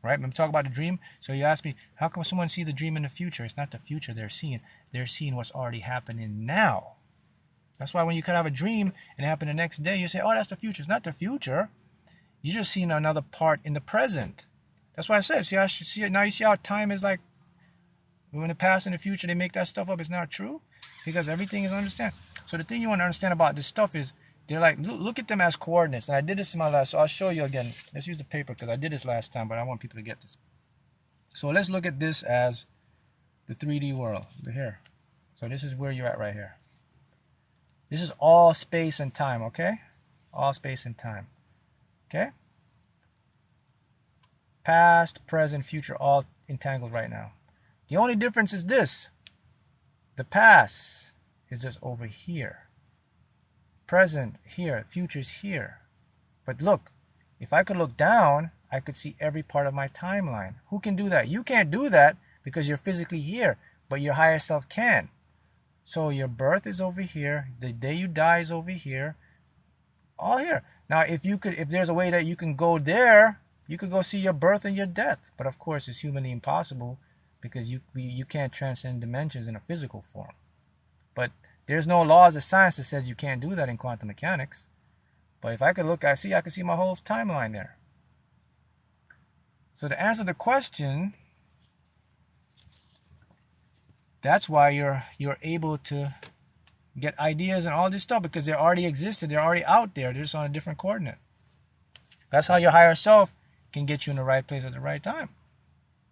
right? When we talk about a dream, so you ask me, how can someone see the dream in the future? It's not the future they're seeing. They're seeing what's already happening now. That's why when you could have a dream and it happen the next day, you say, oh, that's the future. It's not the future. You're just seeing another part in the present. That's why I said, now you see how time is like, when the past and the future, they make that stuff up. It's not true because everything is understand. So the thing you want to understand about this stuff is they're like, look at them as coordinates. And I did this in my last, so I'll show you again. Let's use the paper because I did this last time, but I want people to get this. So let's look at this as the 3D world here. So this is where you're at right here. This is all space and time, okay? All space and time, okay? Past, present, future, all entangled right now. The only difference is this. The past is just over here. Present here, future is here. But look, if I could look down, I could see every part of my timeline. Who can do that? You can't do that because you're physically here, but your higher self can. So your birth is over here, the day you die is over here, all here. Now if there's a way that you can go there, you could go see your birth and your death. But of course it's humanly impossible because you can't transcend dimensions in a physical form. But there's no laws of science that says you can't do that in quantum mechanics. But if I could look, I could see my whole timeline there. So to answer the question, that's why you're able to get ideas and all this stuff because they already existed. They're already out there. They're just on a different coordinate. That's how your higher self can get you in the right place at the right time.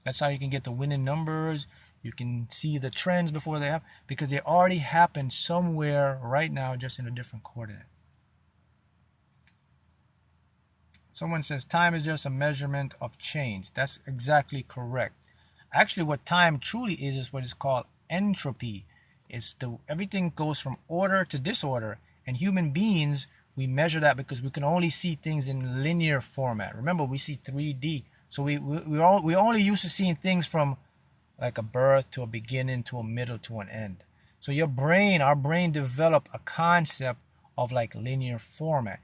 That's how you can get the winning numbers. You can see the trends before they happen because they already happened somewhere right now, just in a different coordinate. Someone says time is just a measurement of change. That's exactly correct. Actually, what time truly is what is called entropy. Everything goes from order to disorder. And human beings, we measure that because we can only see things in linear format. Remember, we see 3D. So we only used to seeing things from like a birth to a beginning to a middle to an end. So our brain developed a concept of like linear format.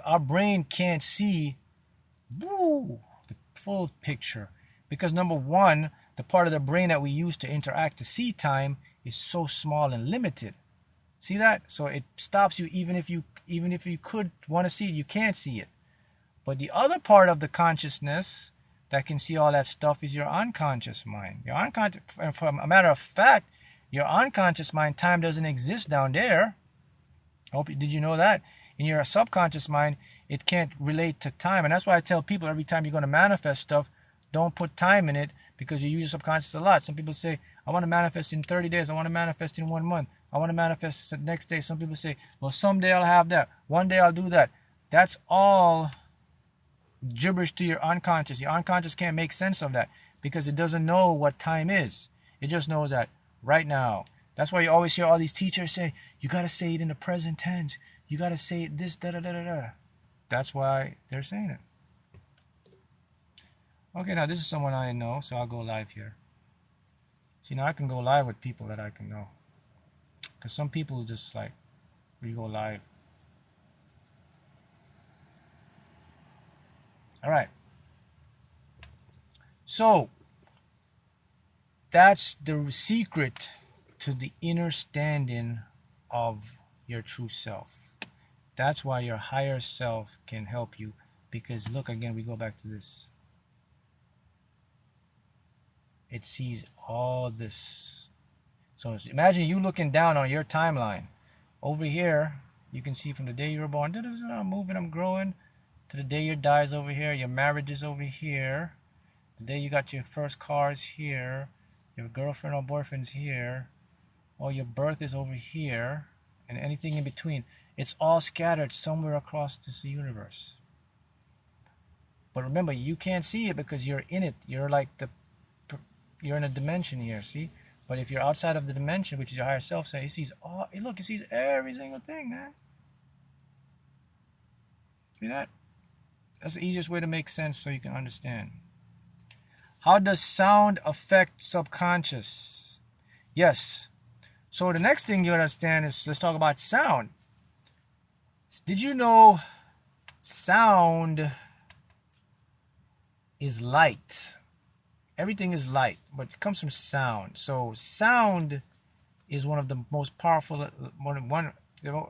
Our brain can't see the full picture because number one, the part of the brain that we use to interact to see time is so small and limited. See that? So it stops you even if you could want to see it, you can't see it. But the other part of the consciousness that can see all that stuff is your unconscious mind. Your unconscious, and for a matter of fact, your unconscious mind, time doesn't exist down there. Did you know that? In your subconscious mind, it can't relate to time. And that's why I tell people every time you're going to manifest stuff, don't put time in it because you use your subconscious a lot. Some people say, I want to manifest in 30 days. I want to manifest in 1 month. I want to manifest the next day. Some people say, well, someday I'll have that. One day I'll do that. That's all gibberish to your unconscious. Your unconscious can't make sense of that because it doesn't know what time is. It just knows that right now. That's why you always hear all these teachers say, you got to say it in the present tense. You got to say it this, da, da, da, da, da. That's why they're saying it. Okay, now this is someone I know, so I'll go live here. See, now I can go live with people that I can know. Because some people just like, we go live. All right. So, that's the secret to the inner standing of your true self. That's why your higher self can help you. Because look, again, we go back to this. It sees all this. So imagine you looking down on your timeline. Over here, you can see from the day you were born, I'm moving, I'm growing, to the day you dies over here, your marriage is over here, the day you got your first car is here, your girlfriend or boyfriend's here, or your birth is over here, and anything in between. It's all scattered somewhere across this universe. But remember, you can't see it because you're in it. You're in a dimension here, see? But if you're outside of the dimension, which is your higher self, say, it sees it sees every single thing, man. See that? That's the easiest way to make sense so you can understand. How does sound affect subconscious? Yes. So the next thing you understand is, let's talk about sound. Did you know sound is light? Everything is light, but it comes from sound. So sound is one of the most powerful, I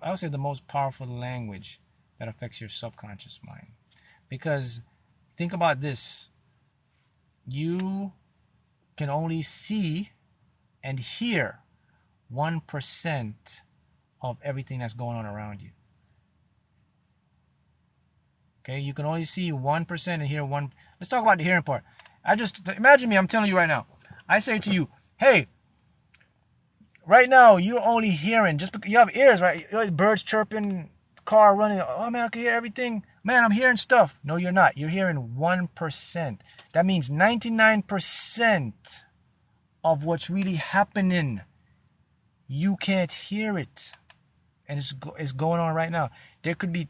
would say the most powerful language that affects your subconscious mind. Because think about this. You can only see and hear 1% of everything that's going on around you. Okay, you can only see 1% and hear 1. Let's talk about the hearing part. Imagine me, I'm telling you right now. I say to you, hey, right now you're only hearing, just because you have ears, right? Birds chirping, car running. Oh man, I can hear everything. Man, I'm hearing stuff. No, you're not. You're hearing 1%. That means 99% of what's really happening, you can't hear it. And it's going on right now. There could be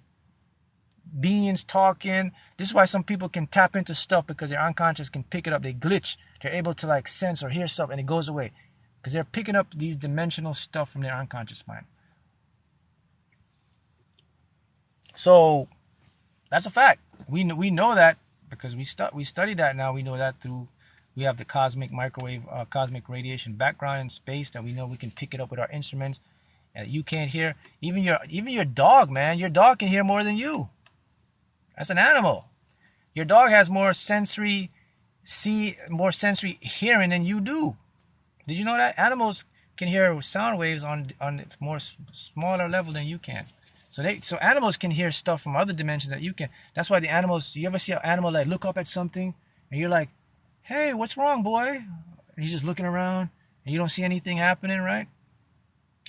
beings talking. This is why some people can tap into stuff, because their unconscious can pick it up. They glitch. They're able to like sense or hear stuff and it goes away because they're picking up these dimensional stuff from their unconscious mind. So that's a fact. We know that because we study that now. We know that we have the cosmic microwave, cosmic radiation background in space that we know we can pick it up with our instruments. And you can't hear. Even your dog, man. Your dog can hear more than you. That's an animal. Your dog has more sensory hearing than you do. Did you know that? Animals can hear sound waves on more smaller level than you can. So animals can hear stuff from other dimensions that you can. That's why the animals, you ever see an animal like look up at something and you're like, hey, what's wrong, boy? And he's just looking around and you don't see anything happening, right?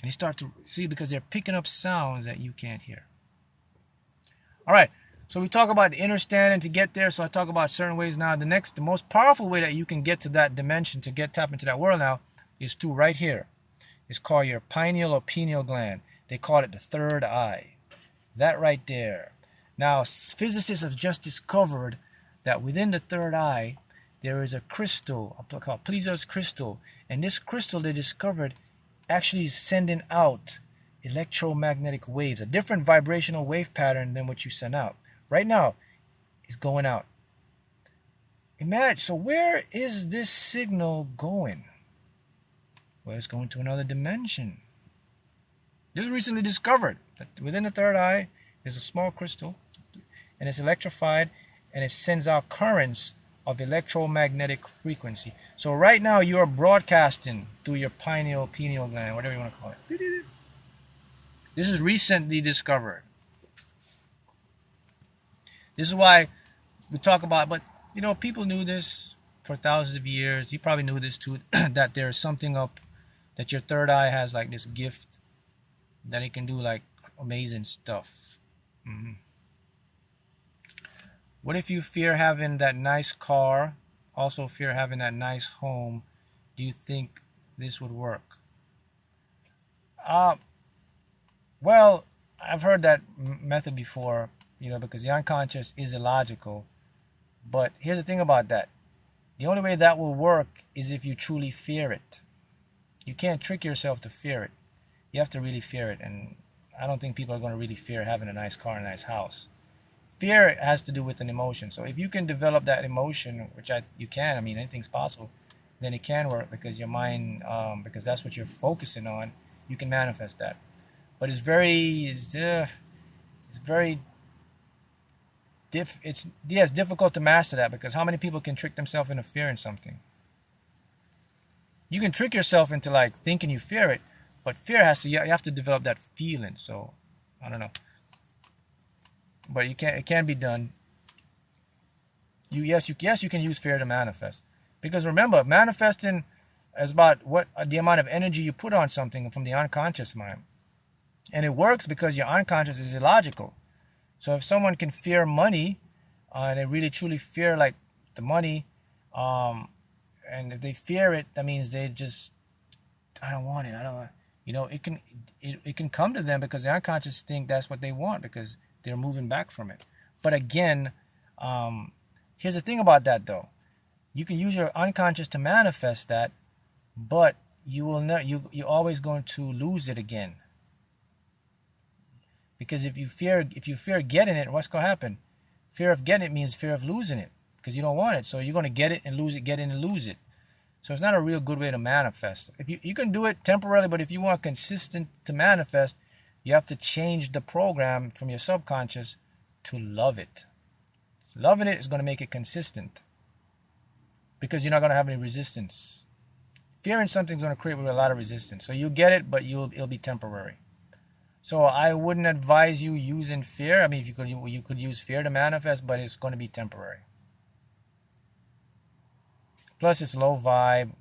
And you start to see because they're picking up sounds that you can't hear. All right. So we talk about the understanding to get there. So I talk about certain ways now. The most powerful way that you can get to that dimension, to tap into that world now, is to right here. It's called your pineal or pineal gland. They call it the third eye. That right there. Now, physicists have just discovered that within the third eye, there is a crystal called Plesio's crystal. And this crystal they discovered actually is sending out electromagnetic waves, a different vibrational wave pattern than what you send out. Right now, it's going out. Imagine, so where is this signal going? Well, it's going to another dimension. This is recently discovered that within the third eye is a small crystal, and it's electrified, and it sends out currents of electromagnetic frequency. So right now you are broadcasting through your pineal gland, whatever you want to call it. This is recently discovered. This is why we talk about, but you know, people knew this for thousands of years. You probably knew this too, that there's something up, that your third eye has like this gift that it can do like amazing stuff. What if you fear having that nice car, also fear having that nice home? Do you think this would work? Well, I've heard that method before, you know, because the unconscious is illogical. But here's the thing about that. The only way that will work is if you truly fear it. You can't trick yourself to fear it. You have to really fear it. And I don't think people are going to really fear having a nice car and a nice house. Fear has to do with an emotion. So if you can develop that emotion, which you can, I mean, anything's possible, then it can work, because your mind, because that's what you're focusing on, you can manifest that. But it's difficult to master that, because how many people can trick themselves into fearing something? You can trick yourself into like thinking you fear it, but fear you have to develop that feeling. So I don't know, but it can be done. Yes, you can use fear to manifest, because remember, manifesting is about the amount of energy you put on something from the unconscious mind, and it works because your unconscious is illogical. So if someone can fear money, and they really truly fear like the money, and if they fear it, that means they just, I don't want it. I don't want, you know, it can come to them because the unconscious think that's what they want, because they're moving back from it. But again, here's the thing about that though. You can use your unconscious to manifest that, but you will not. You're always going to lose it again. Because if you fear getting it, what's going to happen? Fear of getting it means fear of losing it, because you don't want it. So you're going to get it and lose it, get it and lose it. So it's not a real good way to manifest. If you can do it temporarily, but if you want consistent to manifest, you have to change the program from your subconscious to love it. So loving it is going to make it consistent, because you're not going to have any resistance. Fearing something is going to create a lot of resistance. So you get it, but it'll be temporary. So I wouldn't advise you using fear. I mean, if you could use fear to manifest, but it's going to be temporary. Plus, it's low vibe,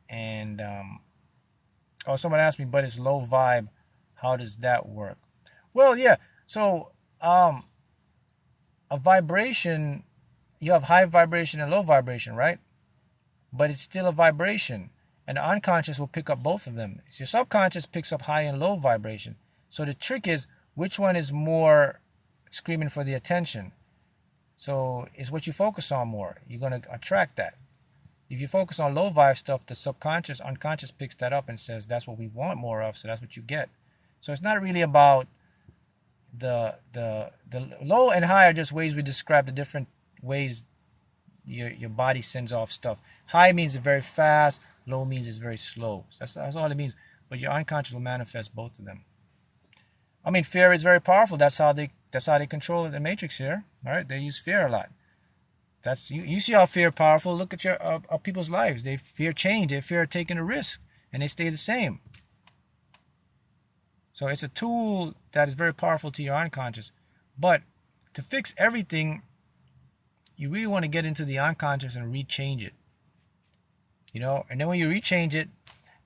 and someone asked me, but it's low vibe. How does that work? Well, yeah. So a vibration, you have high vibration and low vibration, right? But it's still a vibration, and the unconscious will pick up both of them. So your subconscious picks up high and low vibration. So the trick is, which one is more screaming for the attention? So it's what you focus on more. You're going to attract that. If you focus on low vibe stuff, the subconscious, unconscious picks that up and says, that's what we want more of, so that's what you get. So it's not really about the low and high are just ways we describe the different ways your body sends off stuff. High means it's very fast, low means it's very slow. So that's all it means. But your unconscious will manifest both of them. I mean, fear is very powerful. That's how they control the matrix here. All right, they use fear a lot. That's you see how fear is powerful. Look at your people's lives. They fear change. They fear taking a risk, and they stay the same. So it's a tool that is very powerful to your unconscious. But to fix everything, you really want to get into the unconscious and rechange it. You know, and then when you rechange it,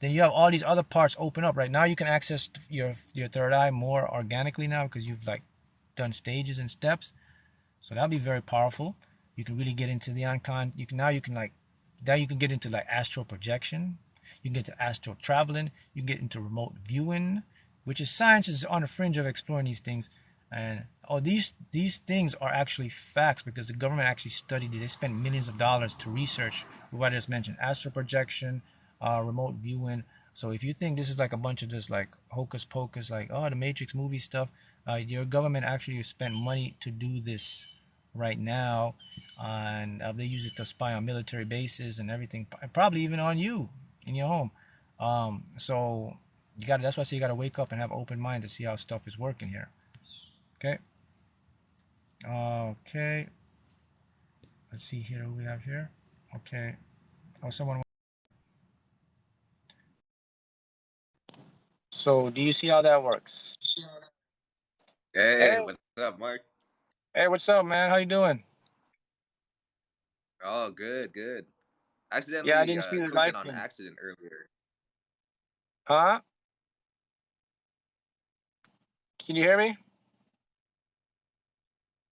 then you have all these other parts open up. Right now, you can access your third eye more organically now, because you've like done stages and steps. So that'll be very powerful. You can really get into the uncon. You can get into like astral projection. You can get to astral traveling. You can get into remote viewing, which is science is on the fringe of exploring these things. And these things are actually facts because the government actually studied it. They spent millions of dollars to research what I just mentioned: astral projection, remote viewing. So if you think this is like a bunch of just like hocus pocus, like the Matrix movie stuff, your government actually spent money to do this right now, and they use it to spy on military bases and everything, probably even on you in your home. So you got that's why I say you got to wake up and have an open mind to see how stuff is working here. Okay. Okay. Let's see here who we have here. Okay. Oh, someone. So do you see how that works? Hey, Hey, what's up, Mark? hey, what's up, man? How you doing? Oh, good, good. Yeah, I Accidentally didn't see the clicked live it on thing. accident earlier. Huh? Can you hear me? I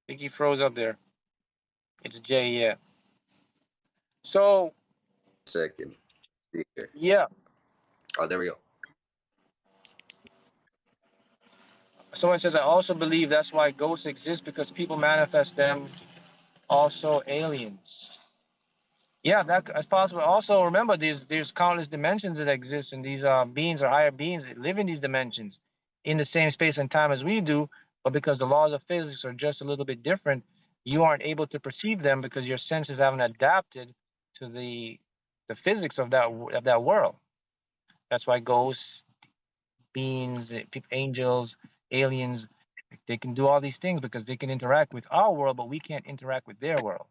think he froze up there. It's Jay, yeah. So, Second. See here. yeah. Oh, there we go. Someone says, I also believe that's why ghosts exist because people manifest them, also aliens. Yeah, that's possible. Also, remember, there's countless dimensions that exist, and these beings or higher beings that live in these dimensions in the same space and time as we do, but because the laws of physics are just a little bit different, you aren't able to perceive them because your senses haven't adapted to the physics of that world. That's why ghosts, beings, angels, aliens, they can do all these things because they can interact with our world, but we can't interact with their world.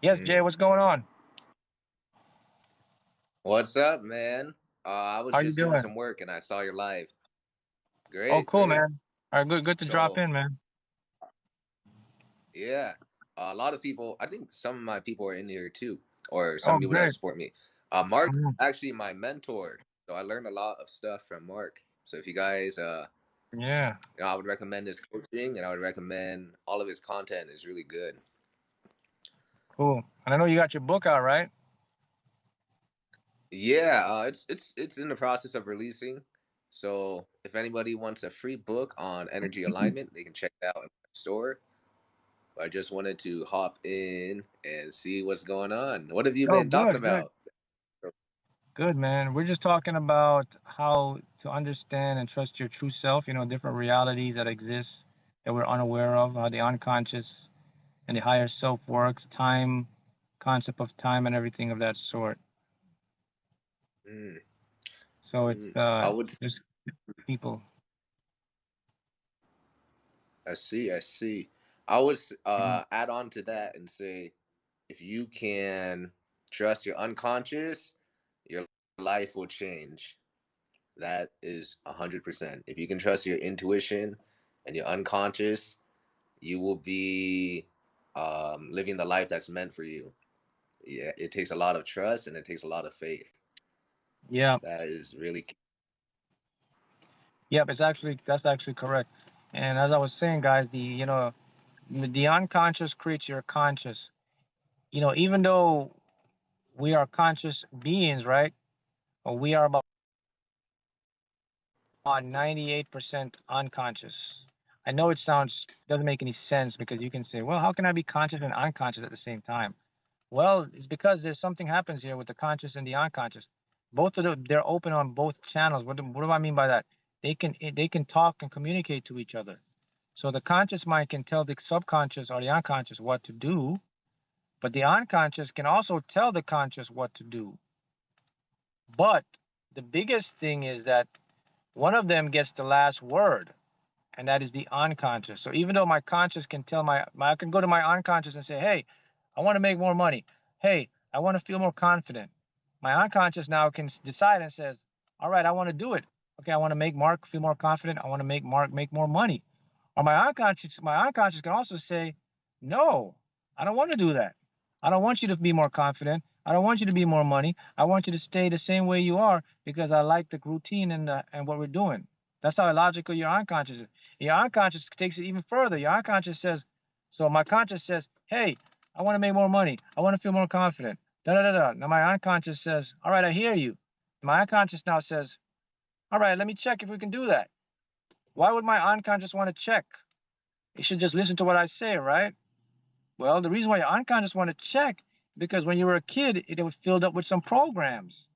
Yes, Jay, Mm. what's going on? What's up, man? I was How you just doing doing? some work and I saw your live. Oh, Great, cool, great. man. All right, good to drop So, in, man. yeah, a lot of people, I think some of my people are in here too, or Oh, some people that great. support me. Mark, Mhm. actually my mentor. So I learned a lot of stuff from Mark. So if you guys, Yeah, I would recommend his coaching and I would recommend all of his content is really good. cool. And I know you got your book out, right? Yeah, it's in the process of releasing. So if anybody wants a free book on energy alignment, they can check it out in my store. I just wanted to hop in and see what's going on. What have you Oh, been talking good, good, about? good, man. We're just talking about how to understand and trust your true self, different realities that exist that we're unaware of, how the unconscious and the higher self works, time, concept of time, and everything of that sort. Mm, So it's I would. just people. I see. I see. I would Mhm. add on to that and say, if you can trust your unconscious, your life will change. That is 100%. If you can trust your intuition and your unconscious, you will be living the life that's meant for you. Yeah, it takes a lot of trust and it takes a lot of faith. Yeah, That is really key. yep. That's actually correct. And as I was saying, guys, the unconscious creates your conscious. Even though we are conscious beings, right? Or we are about 98% unconscious. I know it sounds doesn't make any sense because you can say, well, how can I be conscious and unconscious at the same time? Well, it's because there's something happens here with the conscious and the unconscious. Both of them, they're open on both channels. What do I mean by that? They can talk and communicate to each other. So the conscious mind can tell the subconscious or the unconscious what to do, but the unconscious can also tell the conscious what to do. But the biggest thing is that one of them gets the last word, and that is the unconscious. So even though my conscious can tell I can go to my unconscious and say, hey, I want to make more money. Hey, I want to feel more confident. My unconscious now can decide and says, all right, I want to do it. Okay, I want to make Mark feel more confident. I want to make Mark make more money. Or my unconscious can also say, no, I don't want to do that. I don't want you to be more confident. I don't want you to be more money. I want you to stay the same way you are because I like the routine and what we're doing. That's how illogical your unconscious is. Your unconscious takes it even further. Your unconscious says, so my conscious says, hey, I want to make more money. I want to feel more confident. Da da da da. Now my unconscious says, all right, I hear you. My unconscious now says, all right, let me check if we can do that. Why would my unconscious want to check? It should just listen to what I say, right? Well, the reason why your unconscious want to check because when you were a kid, it was filled up with some programs.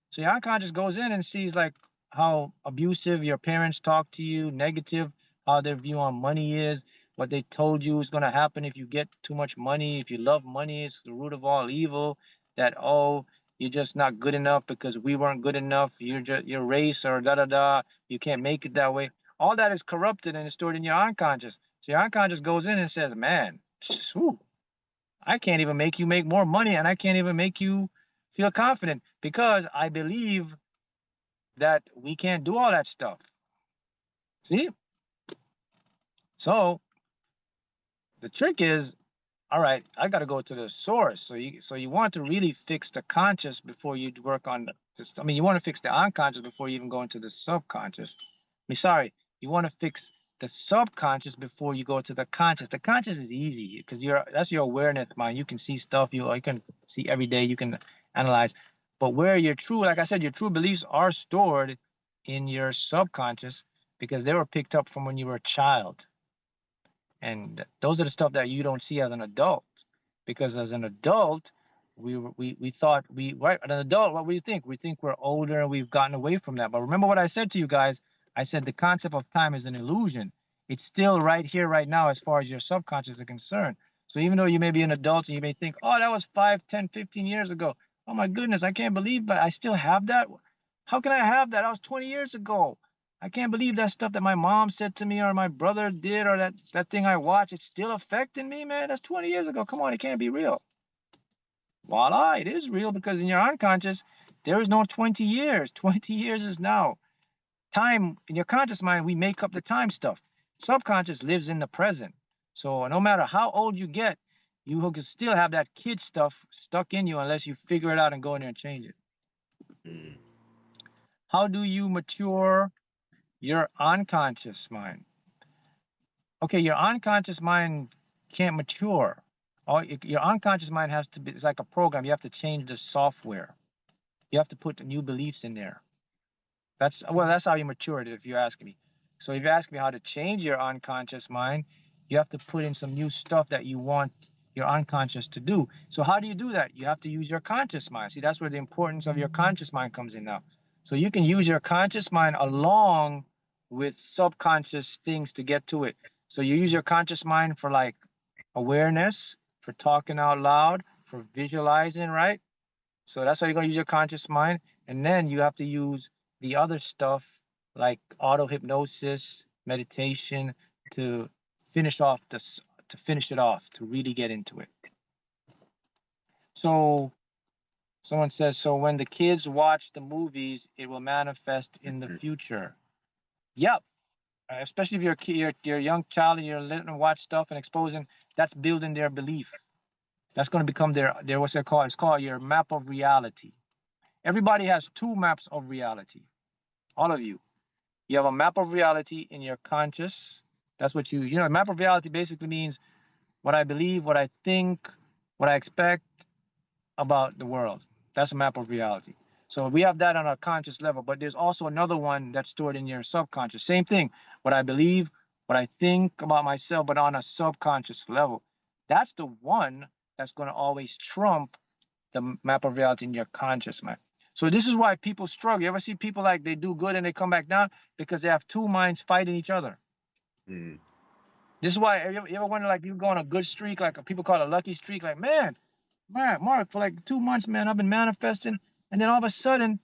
So your unconscious goes in and sees like how abusive your parents talk to you, negative, how their view on money is, what they told you is going to happen if you get too much money. If you love money, it's the root of all evil. That oh, you're just not good enough because we weren't good enough. You're just your race or da da da. You can't make it that way. All that is corrupted and is stored in your unconscious. So your unconscious goes in and says, "Man, whew, I can't even make you make more money, and I can't even make you feel confident because I believe that we can't do all that stuff." See? So the trick is, all right, I got to go to the source. So you want to really fix the conscious before you work on I mean, you want to fix the unconscious before you even go into the subconscious. I mean, sorry, you want to fix the subconscious before you go to the conscious. The conscious is easy because that's your awareness mind. You can see stuff you can see every day. You can analyze. But where your true, like I said, your true beliefs are stored in your subconscious because they were picked up from when you were a child. And those are the stuff that you don't see as an adult, because as an adult, we thought we right an adult. What we think? We think we're older and we've gotten away from that. But remember what I said to you guys. I said the concept of time is an illusion. It's still right here, right now, as far as your subconscious is concerned. So even though you may be an adult and you may think, oh, that was 5, 10, 15 years ago. Oh my goodness, I can't believe, but I still have that. How can I have that? That was 20 years ago. I can't believe that stuff that my mom said to me or my brother did or that thing I watched, it's still affecting me, man. That's 20 years ago. Come on, it can't be real. Voila, it is real because in your unconscious, there is no 20 years. 20 years is now. Time in your conscious mind, we make up the time stuff. Subconscious lives in the present. So no matter how old you get, you will still have that kid stuff stuck in you unless you figure it out and go in there and change it. Mm. How do you mature your unconscious mind? Okay, your unconscious mind can't mature. Your unconscious mind has to be, it's like a program. You have to change the software. You have to put the new beliefs in there. That's how you mature it, if you ask me. So if you ask me how to change your unconscious mind, you have to put in some new stuff that you want your unconscious to do. So how do you do that? You have to use your conscious mind. See, that's where the importance of your conscious mind comes in now. So you can use your conscious mind along with subconscious things to get to it. So you use your conscious mind for like awareness, for talking out loud, for visualizing, right? So that's why you're going to use your conscious mind. And then you have to use the other stuff like auto hypnosis, meditation to finish off this, to finish it off, to really get into it. So someone says, so when the kids watch the movies, it will manifest in the future. Yep. Especially if you're a young child and you're letting them watch stuff and exposing, that's building their belief. That's going to become their what's it called? It's called your map of reality. Everybody has two maps of reality. All of you. You have a map of reality in your conscious. That's what a map of reality basically means what I believe, what I think, what I expect about the world. That's a map of reality. So we have that on a conscious level, but there's also another one that's stored in your subconscious. Same thing. What I believe, what I think about myself, but on a subconscious level. That's the one that's going to always trump the map of reality in your conscious mind. So this is why people struggle. You ever see people like they do good and they come back down because they have two minds fighting each other. Mm. This is why you ever wonder, like, you go on a good streak, like people call it a lucky streak, like, man, Mark, for like 2 months, man, I've been manifesting, and then all of a sudden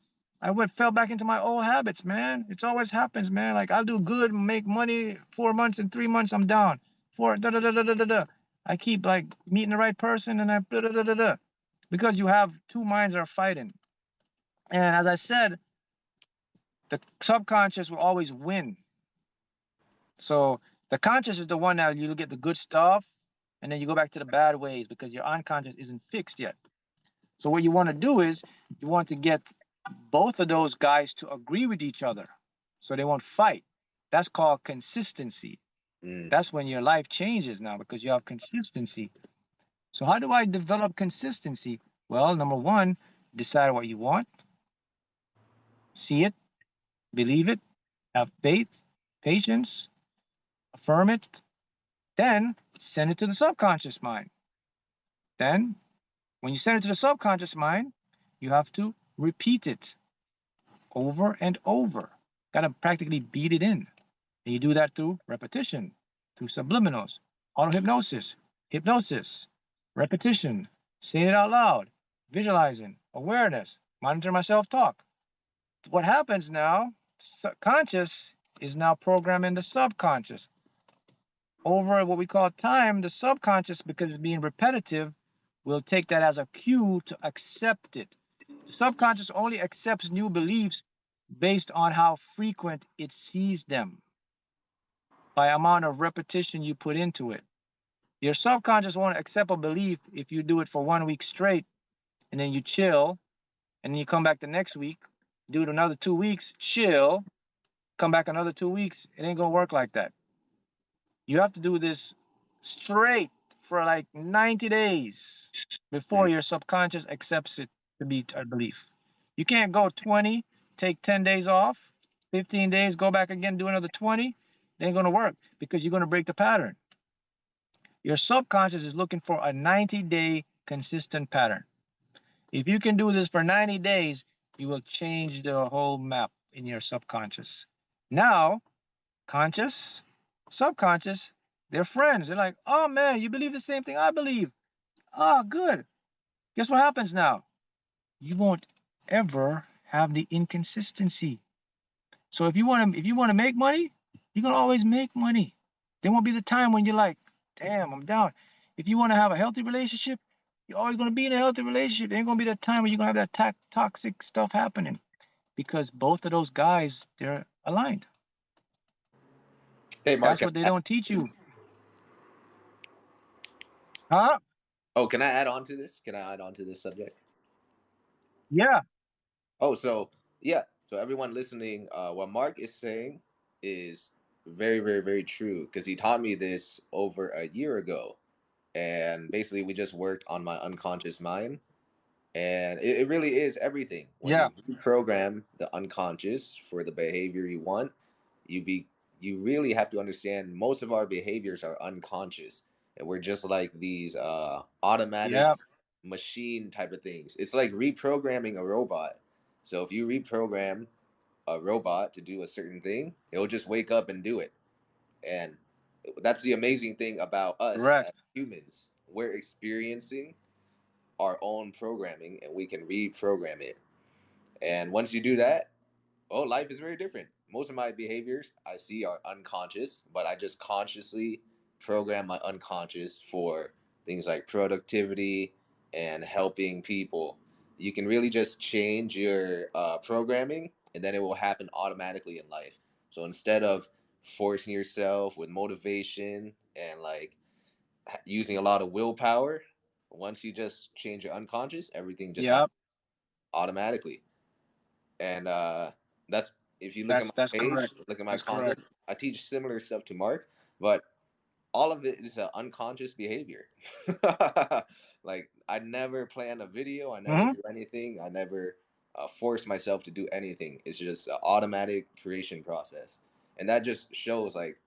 fell back into my old habits, man. It always happens, man. Like, I'll do good, make money 4 months, and 3 months I'm down. I keep like meeting the right person and because you have two minds that are fighting. And as I said, the subconscious will always win. So the conscious is the one that you get the good stuff, and then you go back to the bad ways because your unconscious isn't fixed yet. So what you want to do is you want to get both of those guys to agree with each other so they won't fight. That's called consistency. Mm. That's when your life changes now because you have consistency. So how do I develop consistency? Well, number one, decide what you want, see it, believe it, have faith, patience, affirm it, then send it to the subconscious mind. Then, when you send it to the subconscious mind, you have to repeat it over and over. Got to practically beat it in. And you do that through repetition, through subliminals, auto hypnosis, repetition, saying it out loud, visualizing, awareness, monitor my self talk. What happens now, conscious is now programming the subconscious. Over what we call time, the subconscious, because it's being repetitive, will take that as a cue to accept it. The subconscious only accepts new beliefs based on how frequent it sees them by amount of repetition you put into it. Your subconscious won't accept a belief if you do it for 1 week straight and then you chill and then you come back the next week, do it another 2 weeks, chill, come back another 2 weeks. It ain't gonna work like that. You have to do this straight for like 90 days before Mm. your subconscious accepts it to be a belief. You can't go 20, take 10 days off, 15 days, go back again, do another 20. It ain't gonna work because you're gonna break the pattern. Your subconscious is looking for a 90-day consistent pattern. If you can do this for 90 days, you will change the whole map in your subconscious. Now, conscious, subconscious, they're friends. They're like, oh man, you believe the same thing I believe. Ah, good. Guess what happens now? You won't ever have the inconsistency. So if you want to make money, you're gonna always make money. There won't be the time when you're like, damn, I'm down. If you want to have a healthy relationship, you're always gonna be in a healthy relationship. There ain't gonna be that time when you're gonna have that toxic stuff happening because both of those guys, they're aligned. Hey, Mark. That's what they don't teach you. Huh? Oh, can I add on to this? Can I add on to this subject? Yeah. Oh, so yeah. So everyone listening, what Mark is saying is very, very, very true because he taught me this over a year ago, and basically we just worked on my unconscious mind, and it really is everything. When Yeah. you reprogram the unconscious for the behavior you want, you be you really have to understand most of our behaviors are unconscious, and we're just like these automatic Yeah. machine type of things. It's like reprogramming a robot. So if you reprogram a robot to do a certain thing, it'll just wake up and do it. And that's the amazing thing about us as Correct. humans. We're experiencing our own programming and we can reprogram it. And once you do that, oh, life is very different. Most of my behaviors I see are unconscious, but I just consciously program my unconscious for things like productivity and helping people. You can really just change your programming, and then it will happen automatically in life. So instead of forcing yourself with motivation and like using a lot of willpower, once you just change your unconscious, everything just happens Yeah. automatically. And that's if you look at That's my page, correct. look at my That's content, correct. I teach similar stuff to Mark, but all of it is an unconscious behavior. Like I never plan a video, I never Mm-hmm. do anything, I never force myself to do anything. It's just an automatic creation process, and that just shows like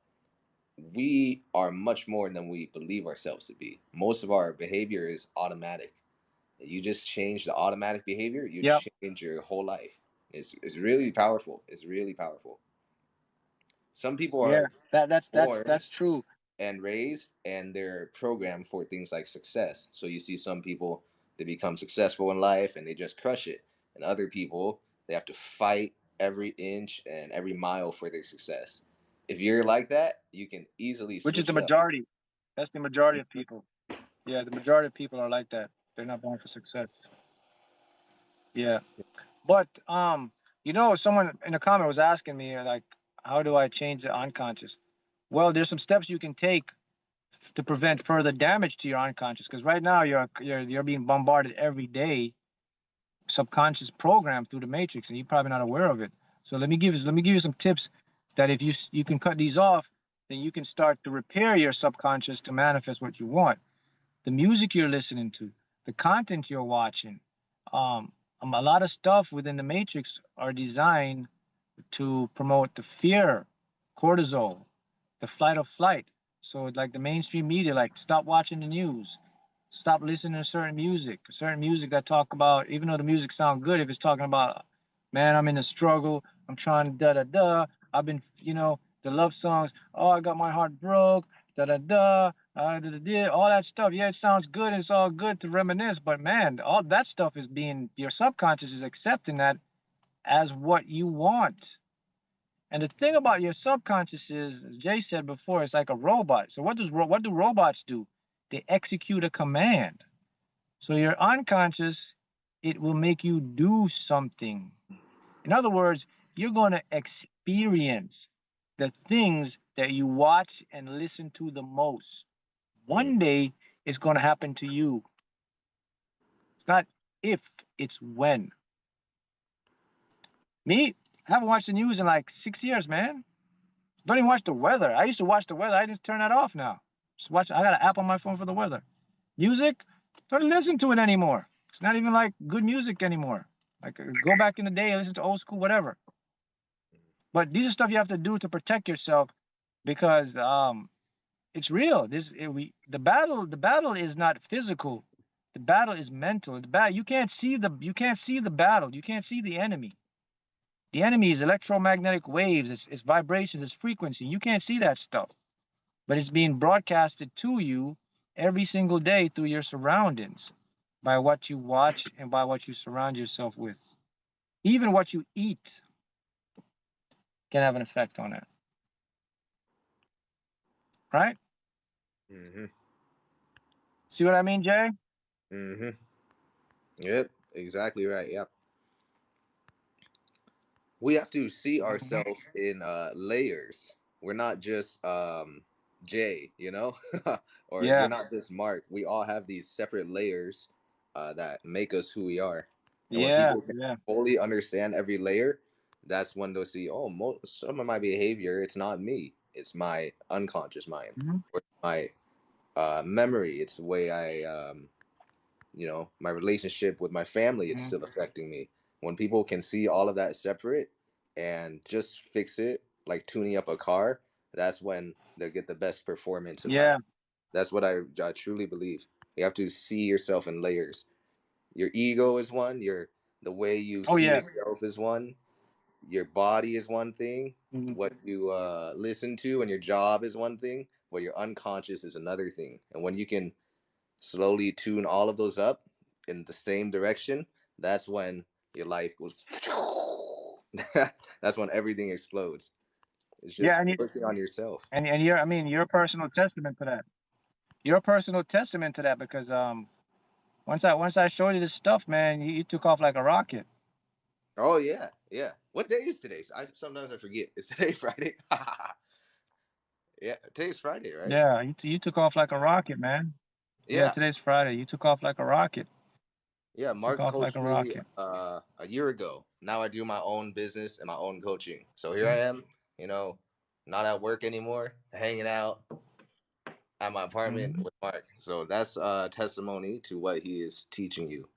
we are much more than we believe ourselves to be. Most of our behavior is automatic. You just change the automatic behavior, you Yep. change your whole life. It's really powerful. It's really powerful. Some people Yeah. are born That's true. and raised and they're programmed for things like success. So you see some people, they become successful in life and they just crush it. And other people, they have to fight every inch and every mile for their success. If you're like that, you can easily Which is the switch up. majority. That's the majority of people. Yeah, the majority of people are like that. They're not born for success. Yeah. But someone in the comment was asking me like, how do I change the unconscious? Well, there's some steps you can take to prevent further damage to your unconscious because right now you're being bombarded every day, subconscious program through the matrix, and you're probably not aware of it. So let me give you some tips that if you can cut these off, then you can start to repair your subconscious to manifest what you want. The music you're listening to, the content you're watching, a lot of stuff within the matrix are designed to promote the fear, cortisol, the flight or flight. So like the mainstream media, like stop watching the news, stop listening to certain music that talk about, even though the music sound good, if it's talking about, man, I'm in a struggle, I'm trying to da da da, I've been, the love songs, oh, I got my heart broke, da da da, da da da, all that stuff. Yeah, it sounds good, and it's all good to reminisce, but man, all that stuff is being, your subconscious is accepting that as what you want. And the thing about your subconscious is, as Jay said before, it's like a robot. So what do robots do? They execute a command. So your unconscious, it will make you do something. In other words, you're going to experience the things that you watch and listen to the most. Mm. One day it's going to happen to you. It's not if, it's when. Me, I haven't watched the news in like 6 years, man. Don't even watch the weather. I used to watch the weather. I just turn that off now. Just watch. I got an app on my phone for the weather. Music, don't listen to it anymore. It's not even like good music anymore. Like go back in the day and listen to old school whatever. But these are stuff you have to do to protect yourself because it's real. The battle is not physical. The battle is mental. You can't see the battle. You can't see the enemy. The enemy is electromagnetic waves. It's vibrations. It's frequency. You can't see that stuff, but it's being broadcasted to you every single day through your surroundings by what you watch and by what you surround yourself with. Even what you eat can have an effect on it, right? Mm-hmm. See what I mean, Jay? Mm-hmm. Yep. Exactly right. Yep. We have to see Mhm. ourselves in layers. We're not just Jay, or you're Yeah, not just Mark. We all have these separate layers that make us who we are. And when yeah, people can yeah. fully understand every layer, that's when they'll see, oh, some of my behavior, it's not me. It's my unconscious mind, Mhm. or my memory. It's the way my relationship with my family, it's Mhm. still affecting me. When people can see all of that separate and just fix it, like tuning up a car, that's when they get the best performance in life. Yeah. That's what I truly believe. You have to see yourself in layers. Your ego is one, the way you Oh see yeah. yourself is one, your body is one thing, Mhm. what you listen to and your job is one thing, but your unconscious is another thing. And when you can slowly tune all of those up in the same direction, that's when your life goes. That's when everything explodes. It's Yeah, just working on yourself. and you're, I mean, you're a personal testament to that. You're a personal testament to that because once I showed you this stuff, man, you took off like a rocket. Oh yeah, yeah. What day is today? I sometimes forget. Is today Friday? Yeah, today's Friday, right? Yeah, you took off like a rocket, man. Yeah, Yeah, today's Friday. You took off like a rocket. yeah. Took Mark off like coached a me rocket. a year ago. Now I do my own business and my own coaching. So here I Mhm. am, you know, not at work anymore, hanging out at my apartment Mhm. with Mark. So that's a testimony to what he is teaching you.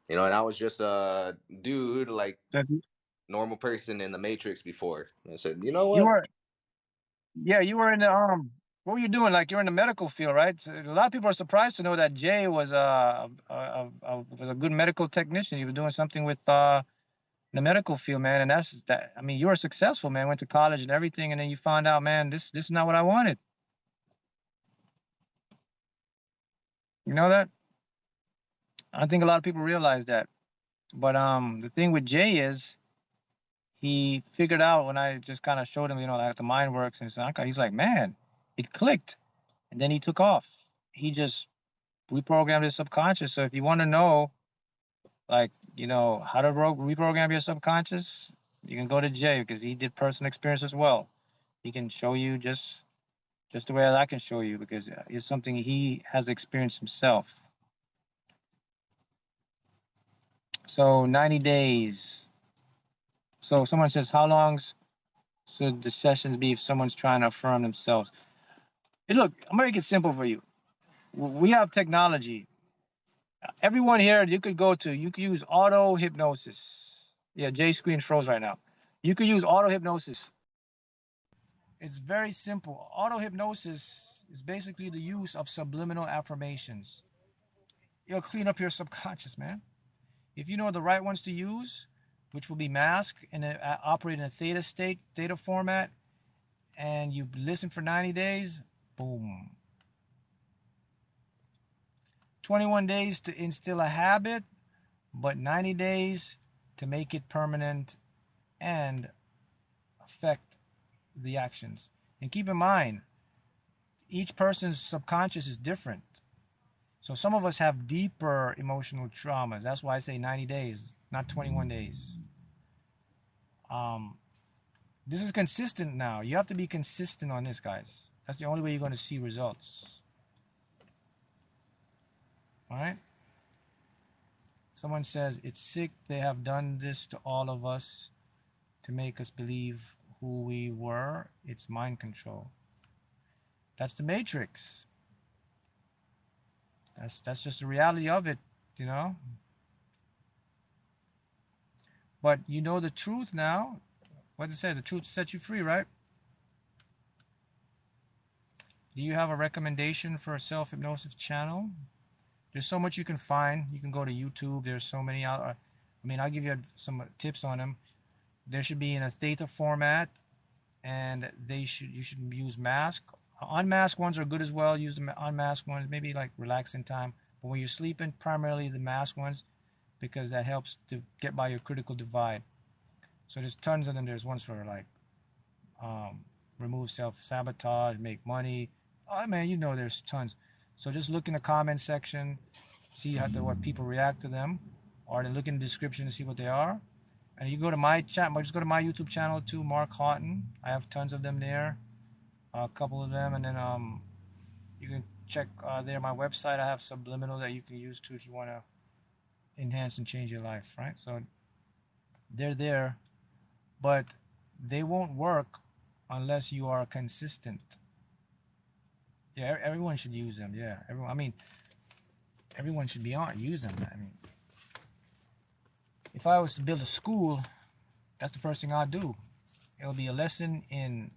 And I was just a dude, like So normal person in the Matrix before. And I said, you know you what? were, yeah, you were in the what were you doing? Like you're in the medical field, right? So a lot of people are surprised to know that Jay was a good medical technician. He was doing something with the medical field, man. And that's that. I mean, you were successful, man. Went to college and everything, and then you found out, man, this is not what I wanted. You know that? I don't think a lot of people realize that. But the thing with Jay is he figured out when I just kind of showed him, like the mind works, and he's like, man, it clicked, and then he took off. He just reprogrammed his subconscious. So if you want to know, like, how to reprogram your subconscious, you can go to Jay because he did personal experience as well. He can show you just the way I can show you because it's something he has experienced himself. So 90 days. So someone says, how long's So the sessions be if someone's trying to affirm themselves. Hey, look, I'm gonna make it simple for you. We have technology. Everyone here, you could use auto hypnosis. Yeah, Jay's screen froze right now. You could use auto hypnosis. It's very simple. Auto hypnosis is basically the use of subliminal affirmations. It'll clean up your subconscious, man. If you know the right ones to use, which will be mask and operate in a theta state, theta format, and you listen for 90 days, boom. 21 days to instill a habit, but 90 days to make it permanent and affect the actions. And keep in mind, each person's subconscious is different. So some of us have deeper emotional traumas. That's why I say 90 days, not 21 days. This is consistent now. You have to be consistent on this, guys. That's the only way you're going to see results. All right? Someone says, it's sick they have done this to all of us to make us believe who we were. It's mind control. That's the matrix. That's just the reality of it, you know? But you know the truth now. What did it say? The truth sets you free, right? Do you have a recommendation for a self-hypnosis channel? There's so much you can find. You can go to YouTube. There's so many out. I mean, I'll give you some tips on them. There should be in a theta format, and you should use mask. Unmasked ones are good as well. Use the unmasked ones, maybe like relaxing time. But when you're sleeping, primarily the masked ones, because that helps to get by your critical divide. So there's tons of them. There's ones for like remove self-sabotage, make money. Oh man, you know there's tons. So just look in the comment section, see what people react to them, or then look in the description to see what they are. And you go to my chat, just go to my YouTube channel too, Mark Haughton. I have tons of them there, a couple of them, and then you can check there my website. I have subliminal that you can use too if you want to enhance and change your life, right? So they're there, but they won't work unless you are consistent. Yeah, everyone should use them. Yeah, everyone. I mean, everyone should use them. I mean, if I was to build a school, that's the first thing I'd do. It'll be a lesson in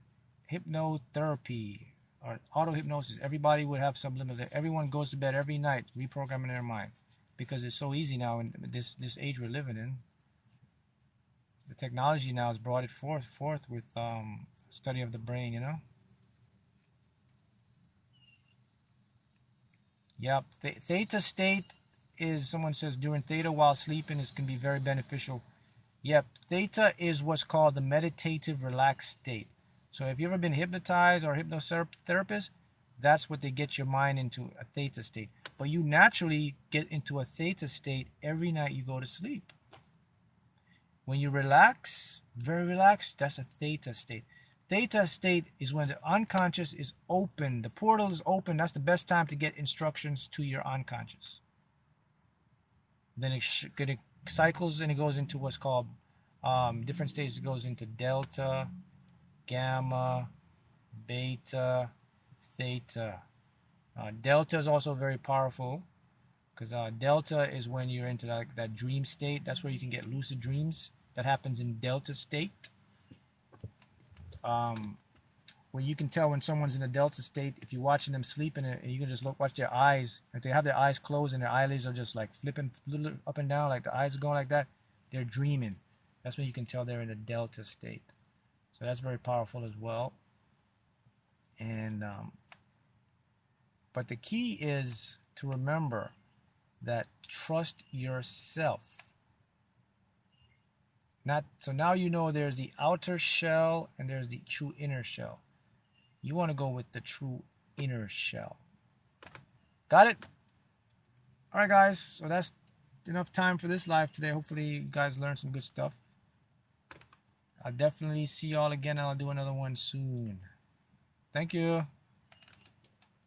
hypnotherapy or auto hypnosis. Everybody would have subliminal. Everyone goes to bed every night reprogramming their mind, because it's so easy now in this age we're living in. The technology now has brought it forth with study of the brain, you know. Yep. Theta state is, someone says, during theta while sleeping can be very beneficial. Yep. Theta is what's called the meditative relaxed state. So if you've ever been hypnotized or hypnotherapist, that's what they get your mind into, a theta state. But you naturally get into a theta state every night you go to sleep. When you relax, very relaxed, that's a theta state. Theta state is when the unconscious is open. The portal is open. That's the best time to get instructions to your unconscious. Then it cycles and it goes into what's called different states. It goes into delta, gamma, beta, theta. Delta is also very powerful, because delta is when you're into that dream state. That's where you can get lucid dreams. That happens in delta state. Where you can tell when someone's in a delta state if you're watching them sleeping, and you can just watch their eyes. If they have their eyes closed and their eyelids are just like flipping up and down, like the eyes are going like that, they're dreaming. That's when you can tell they're in a delta state. So that's very powerful as well. And but the key is to remember that trust yourself. So now you know there's the outer shell and there's the true inner shell. You want to go with the true inner shell. Got it? All right, guys. So that's enough time for this live today. Hopefully you guys learned some good stuff. I'll definitely see y'all again, and I'll do another one soon. Thank you.